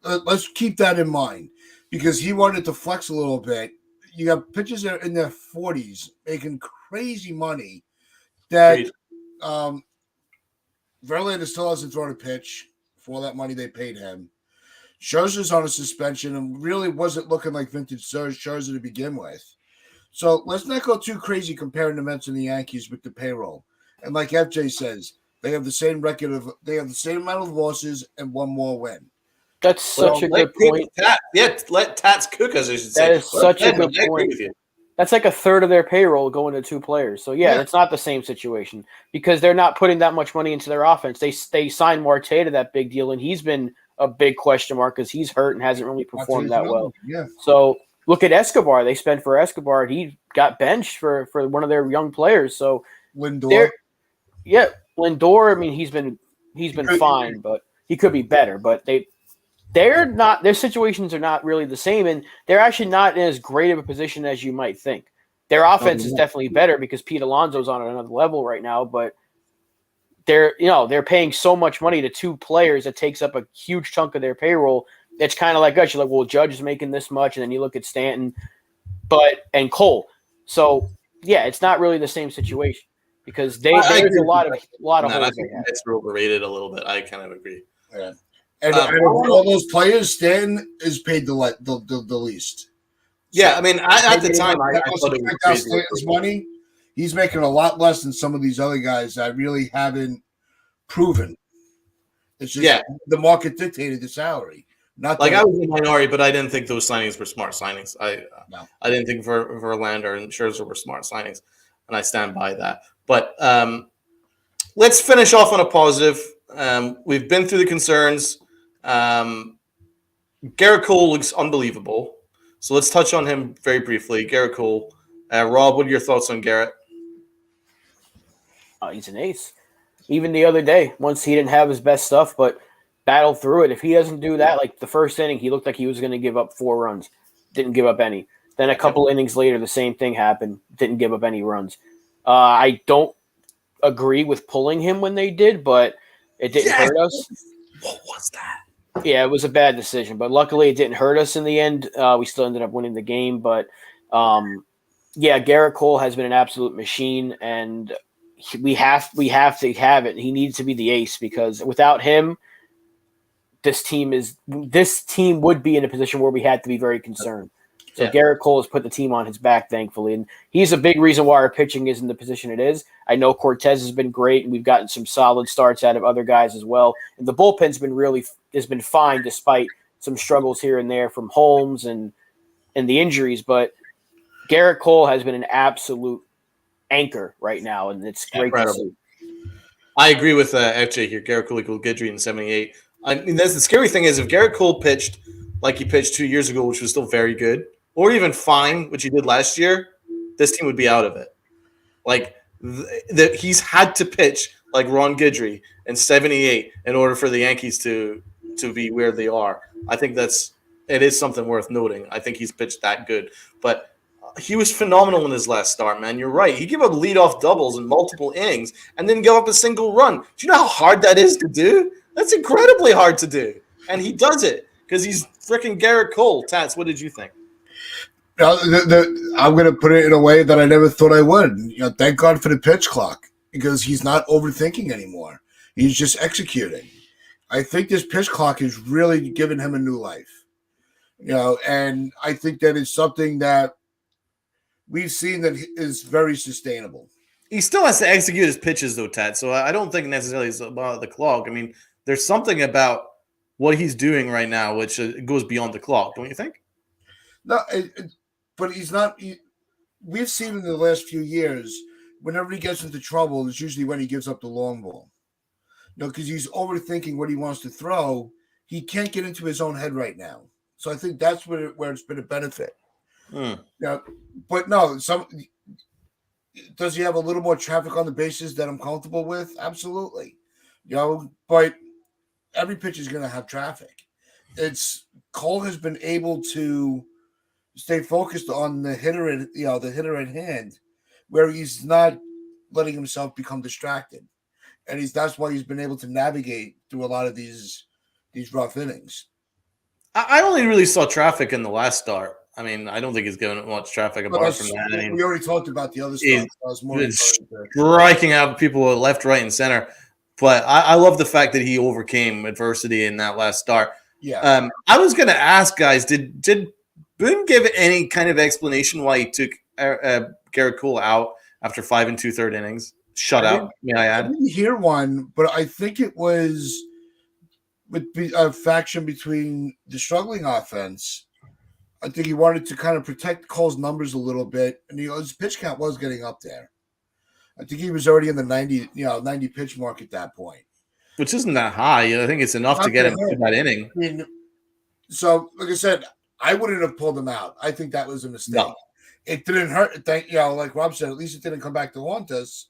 Let's keep that in mind because he wanted to flex a little bit. You got pitchers that are in their 40s making crazy money that Verlander still hasn't thrown a pitch for all that money they paid him. Scherzer's on a suspension and really wasn't looking like vintage Scherzer to begin with. So let's not go too crazy comparing the Mets and the Yankees with the payroll. And like FJ says, they have the same they have the same amount of losses and one more win. That's such a good point. Let Tats cook, as I should say. That is such a good point. That's like a third of their payroll going to 2 players. So yeah, it's not the same situation because they're not putting that much money into their offense. They signed Marte to that big deal, and he's been a big question mark because he's hurt and hasn't really performed that well. Yeah. So look at Escobar. They spent for Escobar, and he got benched for one of their young players. So Lindor. Lindor. I mean, he's been fine, but he could be better. But they're not. Their situations are not really the same, and they're actually not in as great of a position as you might think. Their offense is definitely better because Pete Alonso's on another level right now, but they're paying so much money to 2 players that takes up a huge chunk of their payroll. It's kind of like us. You're like, well, Judge is making this much, and then you look at Stanton, and Cole. So yeah, it's not really the same situation because there's a lot of holes. It's overrated a little bit. I kind of agree. Yeah. And of all those players, Stanton is paid the least. Yeah, I mean, at the time, I thought it was crazy. Stanton's money. He's making a lot less than some of these other guys that really haven't proven. It's just the market dictated the salary. Not like I was in the minority, but I didn't think those signings were smart signings. I didn't think Verlander and Scherzer were smart signings, and I stand by that. But let's finish off on a positive. We've been through the concerns. Garrett Cole looks unbelievable. So let's touch on him very briefly. Garrett Cole. Rob, what are your thoughts on Garrett? He's an ace. Even the other day, once he didn't have his best stuff, but battled through it. If he doesn't do that, like the first inning, he looked like he was going to give up 4 runs. Didn't give up any. Then a couple innings later, the same thing happened. Didn't give up any runs. I don't agree with pulling him when they did, but it didn't hurt us. What was that? Yeah, it was a bad decision, but luckily it didn't hurt us in the end. We still ended up winning the game, but Garrett Cole has been an absolute machine, and we have to have it. He needs to be the ace because without him, this team would be in a position where we had to be very concerned. So Garrett Cole has put the team on his back, thankfully, and he's a big reason why our pitching is in the position it is. I know Cortez has been great, and we've gotten some solid starts out of other guys as well. And the bullpen's been fine despite some struggles here and there from Holmes and the injuries. But Garrett Cole has been an absolute anchor right now, and it's great to see. I agree with FJ here. Garrett Cole equal Guidry in 78. I mean, that's the scary thing is if Garrett Cole pitched like he pitched 2 years ago, which was still very good, or even fine, which he did last year, this team would be out of it. Like he's had to pitch like Ron Guidry in '78 in order for the Yankees to be where they are. I think it is something worth noting. I think he's pitched that good, but he was phenomenal in his last start, man. You're right. He gave up leadoff doubles in multiple innings and then gave up a single run. Do you know how hard that is to do? That's incredibly hard to do, and he does it because he's freaking Garrett Cole. Tats, what did you think? I'm going to put it in a way that I never thought I would. Thank God for the pitch clock, because he's not overthinking anymore. He's just executing. I think this pitch clock has really given him a new life. And I think that is something that we've seen that is very sustainable. He still has to execute his pitches, though, Tat. So I don't think necessarily it's about the clock. I mean, there's something about what he's doing right now which goes beyond the clock, don't you think? No, but he's not. We've seen in the last few years, whenever he gets into trouble, it's usually when he gives up the long ball. Because he's overthinking what he wants to throw. He can't get into his own head right now. So I think that's where it's been a benefit. But no, does he have a little more traffic on the bases that I'm comfortable with? Absolutely. But every pitch is going to have traffic. Cole has been able to stay focused on the hitter at hand, where he's not letting himself become distracted, and that's why he's been able to navigate through a lot of these rough innings. I only really saw traffic in the last start. I mean, I don't think he's given much traffic apart from that. I mean, we already talked about the other stuff. I was more striking out people left, right, and center. But I love the fact that he overcame adversity in that last start. Yeah. I was going to ask, guys, did Boone give any kind of explanation why he took Garrett Cole out after 5 2/3 innings? Shutout, may I add? I didn't hear one, but I think it was with a faction between the struggling offense. I think he wanted to kind of protect Cole's numbers a little bit, and his pitch count was getting up there. I think he was already in the 90 pitch mark at that point, which isn't that high. I think it's enough to get him to that inning. I mean, so, like I said, I wouldn't have pulled him out. I think that was a mistake. No. It didn't hurt. Like Rob said, at least it didn't come back to haunt us.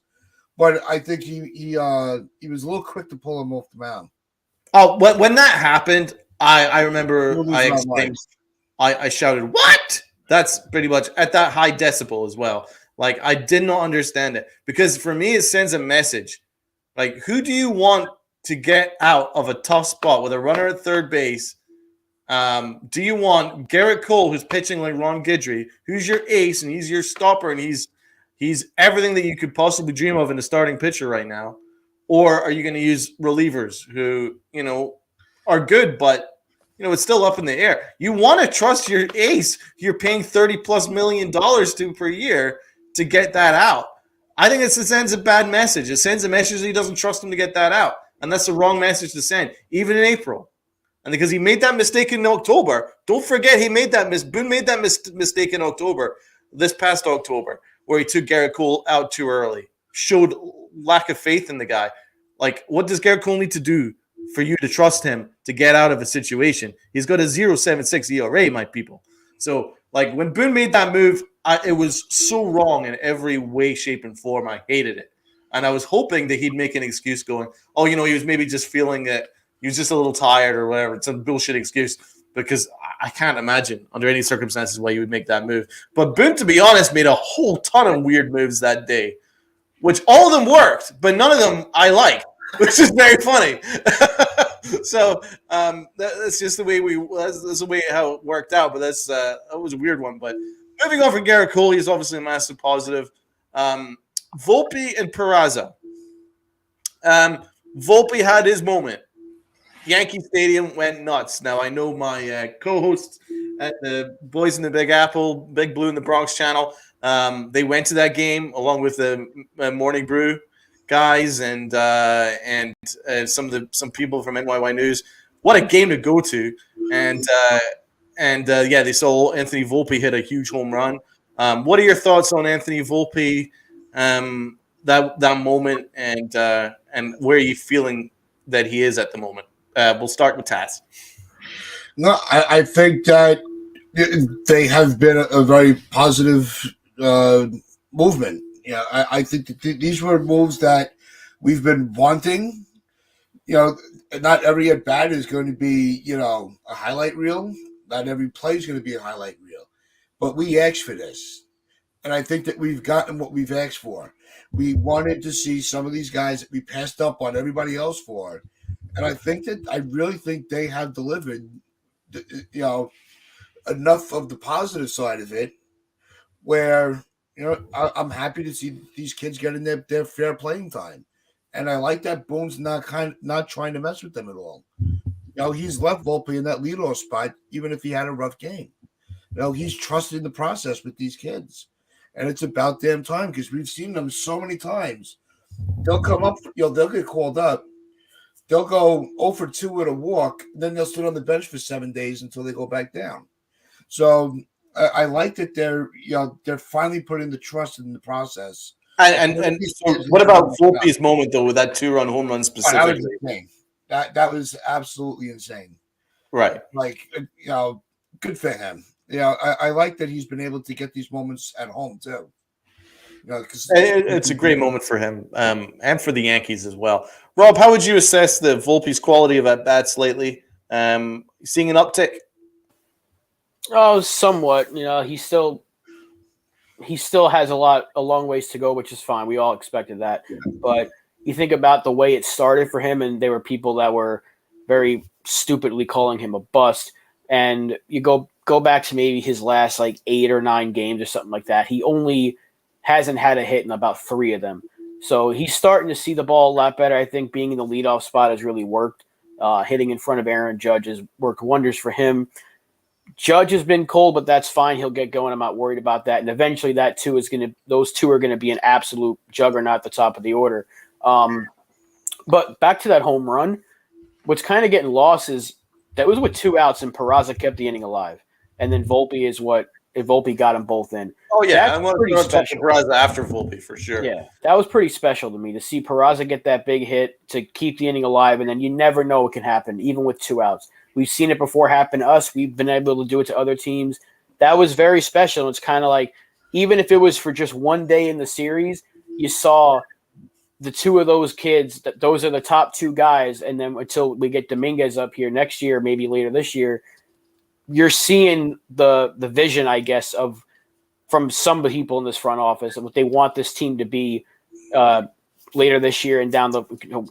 But I think he was a little quick to pull him off the mound. Oh, when that happened, I remember I shouted, "What?" That's pretty much at that high decibel as well. Like, I did not understand it, because for me, it sends a message. Like, who do you want to get out of a tough spot with a runner at third base? Do you want Garrett Cole, who's pitching like Ron Guidry, who's your ace and he's your stopper and he's everything that you could possibly dream of in a starting pitcher right now? Or are you going to use relievers who, are good, but it's still up in the air? You want to trust your ace you're paying $30+ million to per year to get that out. I think it sends a bad message. It sends a message that he doesn't trust him to get that out. And that's the wrong message to send, even in April. And because he made that mistake in October, don't forget Boone made that mistake in October, this past October, where he took Garrett Cole out too early, showed lack of faith in the guy. Like, what does Garrett Cole need to do for you to trust him to get out of a situation? He's got a 0.76 ERA, my people. So, like, when Boone made that move, it was so wrong in every way, shape, and form. I hated it. And I was hoping that he'd make an excuse going, he was maybe just feeling that he was just a little tired or whatever. It's a bullshit excuse, because I can't imagine under any circumstances why you would make that move. But Boone, to be honest, made a whole ton of weird moves that day, which all of them worked, but none of them I like, which is very funny. So that's just the way that's the way how it worked out. But that was a weird one. But moving on from Garrett Cole, he's obviously a massive positive. Volpe and Peraza. Volpe had his moment. Yankee Stadium went nuts. Now, I know my co-hosts at the Boys in the Big Apple, Big Blue in the Bronx channel, they went to that game along with the Morning Brew guys and some people from NYY News. What a game to go to! And they saw Anthony Volpe hit a huge home run. What are your thoughts on Anthony Volpe? That moment, and where are you feeling that he is at the moment? We'll start with Taz. No, I think that they have been a very positive movement. Yeah, I think that these were moves that we've been wanting. Not every at bat is going to be, a highlight reel. Not every play is going to be a highlight reel. But we asked for this. And I think that we've gotten what we've asked for. We wanted to see some of these guys that we passed up on everybody else for. And I really think they have delivered, you know, enough of the positive side of it where, I'm happy to see these kids getting their fair playing time. And I like that Boone's not trying to mess with them at all. He's left Volpe in that leadoff spot, even if he had a rough game. He's trusting the process with these kids. And it's about damn time because we've seen them so many times. They'll come up, they'll get called up. They'll go 0 for 2 with a walk. Then they'll sit on the bench for 7 days until they go back down. So I like that they're finally putting the trust in the process. And so what about Volpe's moment though with that 2-run home run specifically? That was insane. That was absolutely insane. Right. Like good for him. I like that he's been able to get these moments at home too. Because it's a great moment for him and for the Yankees as well. Rob, how would you assess the Volpe's quality of at bats lately? Seeing an uptick? Oh, somewhat. He still has a long ways to go, which is fine. We all expected that. Yeah. But you think about the way it started for him, and there were people that were very stupidly calling him a bust. And you go back to maybe his last 8 or 9 games or something like that. He only hasn't had a hit in about 3 of them. So he's starting to see the ball a lot better. I think being in the leadoff spot has really worked. Hitting in front of Aaron Judge has worked wonders for him. Judge has been cold, but that's fine. He'll get going. I'm not worried about that. And eventually those two are going to be an absolute juggernaut at the top of the order. But back to that home run, what's kind of getting lost is that was with 2 outs and Peraza kept the inning alive. And then Volpe got them both in. Oh, yeah. I'm going to throw Peraza after Volpe for sure. Yeah, that was pretty special to me to see Peraza get that big hit to keep the inning alive. And then you never know what can happen, even with 2 outs. We've seen it before happen to us. We've been able to do it to other teams. That was very special. It's kind of like, even if it was for just one day in the series, you saw the 2 of those kids, those are the top 2 guys. And then until we get Dominguez up here next year, maybe later this year, you're seeing the vision, I guess, from some people in this front office and what they want this team to be later this year and down the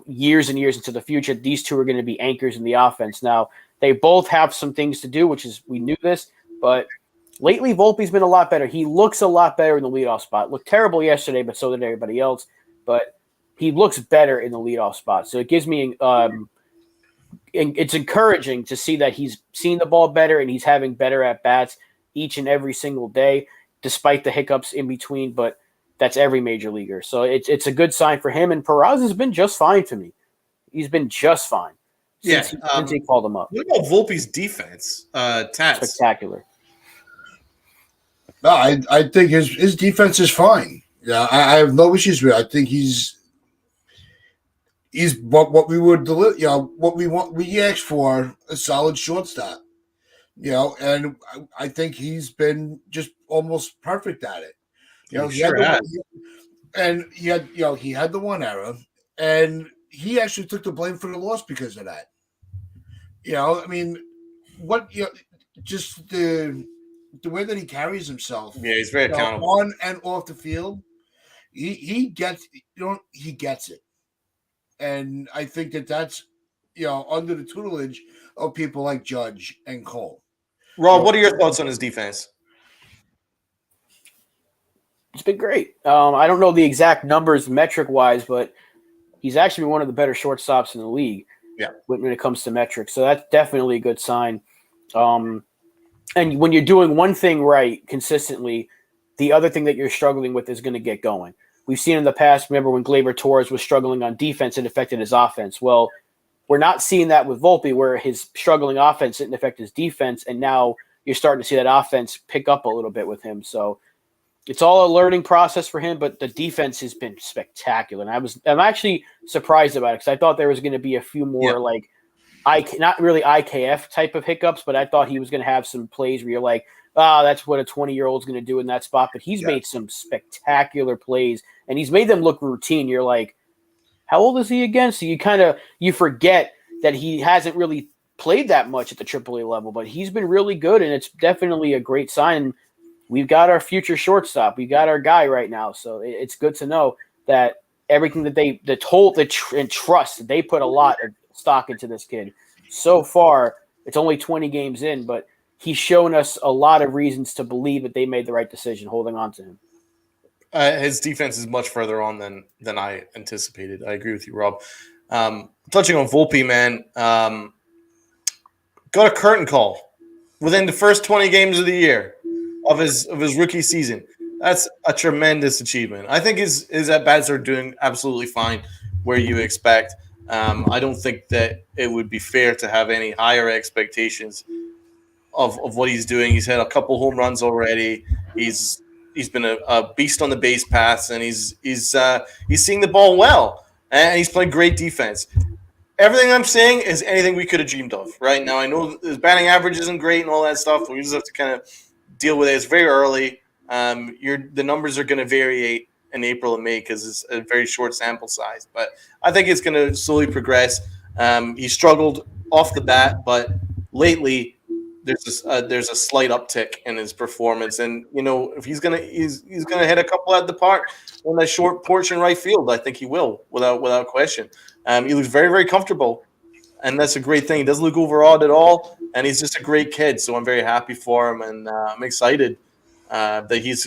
years and years into the future. These 2 are going to be anchors in the offense. Now, they both have some things to do, which is we knew this, but lately Volpe's been a lot better. He looks a lot better in the leadoff spot. Looked terrible yesterday, but so did everybody else. But he looks better in the leadoff spot. So it gives me it's encouraging to see that he's seen the ball better and he's having better at-bats each and every single day, despite the hiccups in between, but that's every major leaguer. So it's a good sign for him, and Peraza's been just fine to me. He's been just fine since he called him up. What about Volpe's defense? Tats? Spectacular. No, I think his defense is fine. Yeah, I have no issues with it. I think he's what we would deliver. What we want. We asked for a solid shortstop. And I think he's been just almost perfect at it. He had the one error, and he actually took the blame for the loss because of that. Just the way that he carries himself. Yeah, he's very accountable on and off the field. He gets he gets it, and I think that's under the tutelage of people like Judge and Cole. Rob, what are your thoughts on his defense? It's been great. I don't know the exact numbers metric-wise, but he's actually been one of the better shortstops in the league when it comes to metrics. So that's definitely a good sign. And when you're doing one thing right consistently, the other thing that you're struggling with is going to get going. We've seen in the past, remember when Gleyber Torres was struggling on defense, it affected his offense. Well, we're not seeing that with Volpe, where his struggling offense didn't affect his defense, and now you're starting to see that offense pick up a little bit with him. So it's all a learning process for him, but the defense has been spectacular. And I'm actually surprised about it because I thought there was going to be a few more not really IKF type of hiccups, but I thought he was going to have some plays where you're like, oh, that's what a 20-year-old's going to do in that spot. But he's made some spectacular plays, and he's made them look routine. You're like, how old is he again? So you forget that he hasn't really played that much at the AAA level, but he's been really good, and it's definitely a great sign. We've got our future shortstop. We got our guy right now, so it's good to know that everything that and trust, they put a lot of stock into this kid. So far, it's only 20 games in, but he's shown us a lot of reasons to believe that they made the right decision holding on to him. His defense is much further on than I anticipated. I agree with you, Rob. Touching on Volpe, man, got a curtain call within the first 20 games of the year of his rookie season. That's a tremendous achievement. I think his at-bats are doing absolutely fine where you expect. I don't think that it would be fair to have any higher expectations of what he's doing. He's had a couple home runs already. He's been a beast on the base paths, and he's seeing the ball well, and he's playing great defense. Everything I'm saying is anything we could have dreamed of. Right now, I know his batting average isn't great and all that stuff, but we just have to kind of deal with it. It's very early. The numbers are going to vary in April and May because it's a very short sample size. But I think it's going to slowly progress. He struggled off the bat, but lately there's a slight uptick in his performance. And if he's gonna hit a couple at the park on that short porch in right field, I think he will without question. He looks very, very comfortable, and that's a great thing. He doesn't look overawed at all, and he's just a great kid. So I'm very happy for him, and I'm excited that he's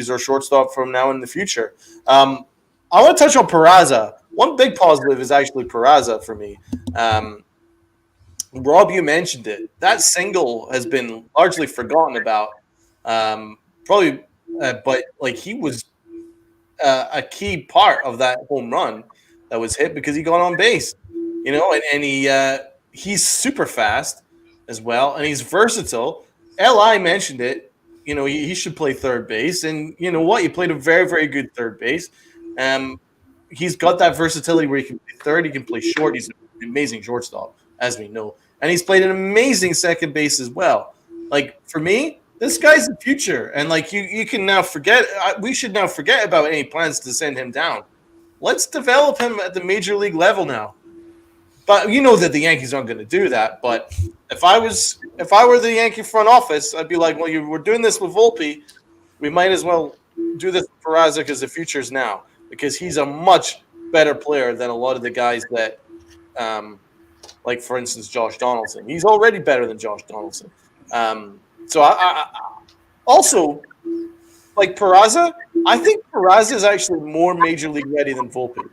our shortstop from now in the future. I want to touch on Peraza. One big positive is actually Peraza for me. Rob, you mentioned it. That single has been largely forgotten about, but he was a key part of that home run that was hit because he got on base, and he's super fast as well, and he's versatile. Li mentioned it. He should play third base, and you know what? He played a very, very good third base. He's got that versatility where he can play third, he can play short. He's an amazing shortstop, as we know, and he's played an amazing second base as well. Like, for me, this guy's the future, and you can now forget. We should now forget about any plans to send him down. Let's develop him at the major league level now. But you know that the Yankees aren't going to do that. But if I were the Yankee front office, I'd be like, well, we're doing this with Volpe. We might as well do this with Peraza because the future's now. Because he's a much better player than a lot of the guys that, like, for instance, Josh Donaldson. He's already better than Josh Donaldson. So I also, like Peraza, I think Peraza is actually more major league ready than Volpe.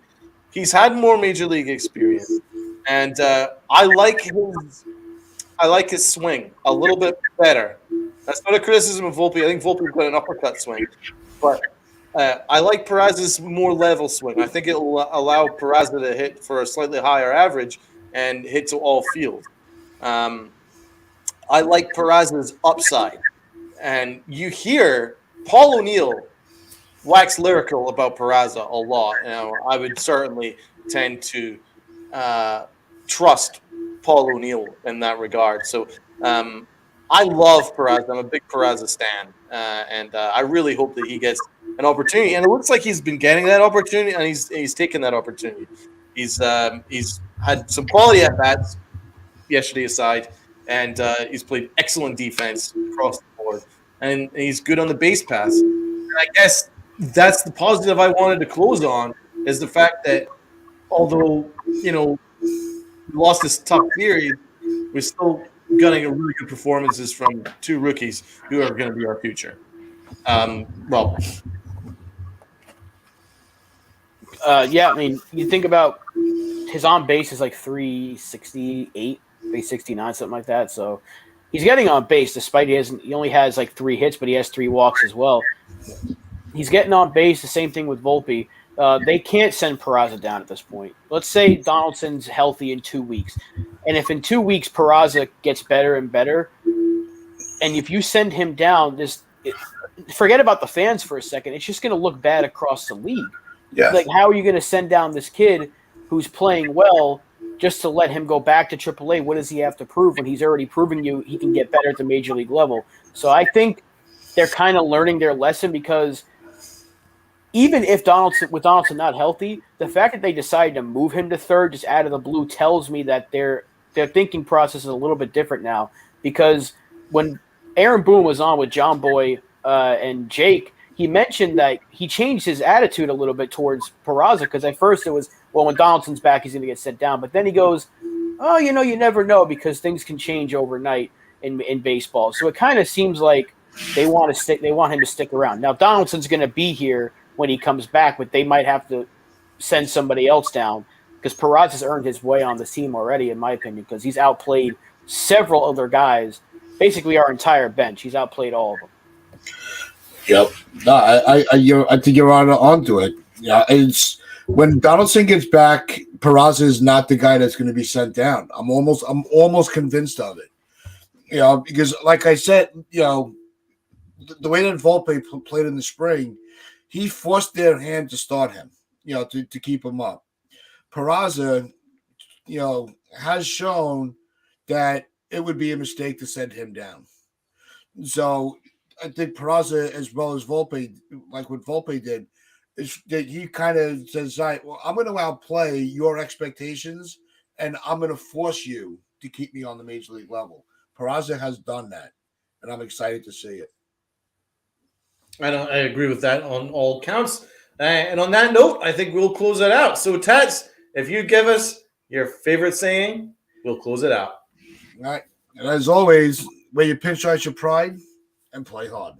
He's had more major league experience, and I like his swing a little bit better. That's not a criticism of Volpe. I think Volpe's got an uppercut swing, but I like Peraza's more level swing. I think it will allow Peraza to hit for a slightly higher average and hit to all field. I like Peraza's upside. And you hear Paul O'Neill wax lyrical about Peraza a lot. I would certainly tend to trust Paul O'Neill in that regard. So I love Peraza. I'm a big Peraza stan. And I really hope that he gets an opportunity. And it looks like he's been getting that opportunity, and he's taken that opportunity. He's had some quality at-bats yesterday aside, and he's played excellent defense across the board, and he's good on the base pass. And I guess that's the positive I wanted to close on, is the fact that although we lost this tough period, we're still getting a really good performances from two rookies who are going to be our future. Yeah, I mean, you think about his on base is like 368, 369, something like that. So he's getting on base despite he only has like 3 hits, but he has 3 walks as well. He's getting on base. The same thing with Volpe. They can't send Peraza down at this point. Let's say Donaldson's healthy in 2 weeks, and if in 2 weeks Peraza gets better and better, and if you send him down, forget about the fans for a second. It's just going to look bad across the league. Yeah. Like, how are you going to send down this kid who's playing well just to let him go back to AAA. What does he have to prove when he's already proving you he can get better at the major league level? So I think they're kind of learning their lesson because even if Donaldson not healthy, the fact that they decided to move him to third just out of the blue tells me that their thinking process is a little bit different now. Because when Aaron Boone was on with John Boy and Jake, he mentioned that he changed his attitude a little bit towards Peraza because at first it was, well, when Donaldson's back, he's going to get sent down. But then he goes, oh, you never know because things can change overnight in baseball. So it kind of seems like they want him to stick around. Now Donaldson's going to be here when he comes back, but they might have to send somebody else down because Peraza has earned his way on the team already, in my opinion, because he's outplayed several other guys, basically our entire bench. He's outplayed all of them. Yep. No, I think you're onto it. Yeah, it's when Donaldson gets back, Peraza is not the guy that's going to be sent down. I'm almost convinced of it. Because like I said, the way that Volpe played in the spring, he forced their hand to start him, to keep him up. Peraza, has shown that it would be a mistake to send him down. So I think Peraza, as well as Volpe, like what Volpe did, is that he kind of says, "Right, well, I'm going to outplay your expectations, and I'm going to force you to keep me on the major league level." Peraza has done that, and I'm excited to see it. I agree with that on all counts. And on that note, I think we'll close it out. So, Tats, if you give us your favorite saying, we'll close it out. All right. And as always, wear your pinstripes, your pride, and play hard.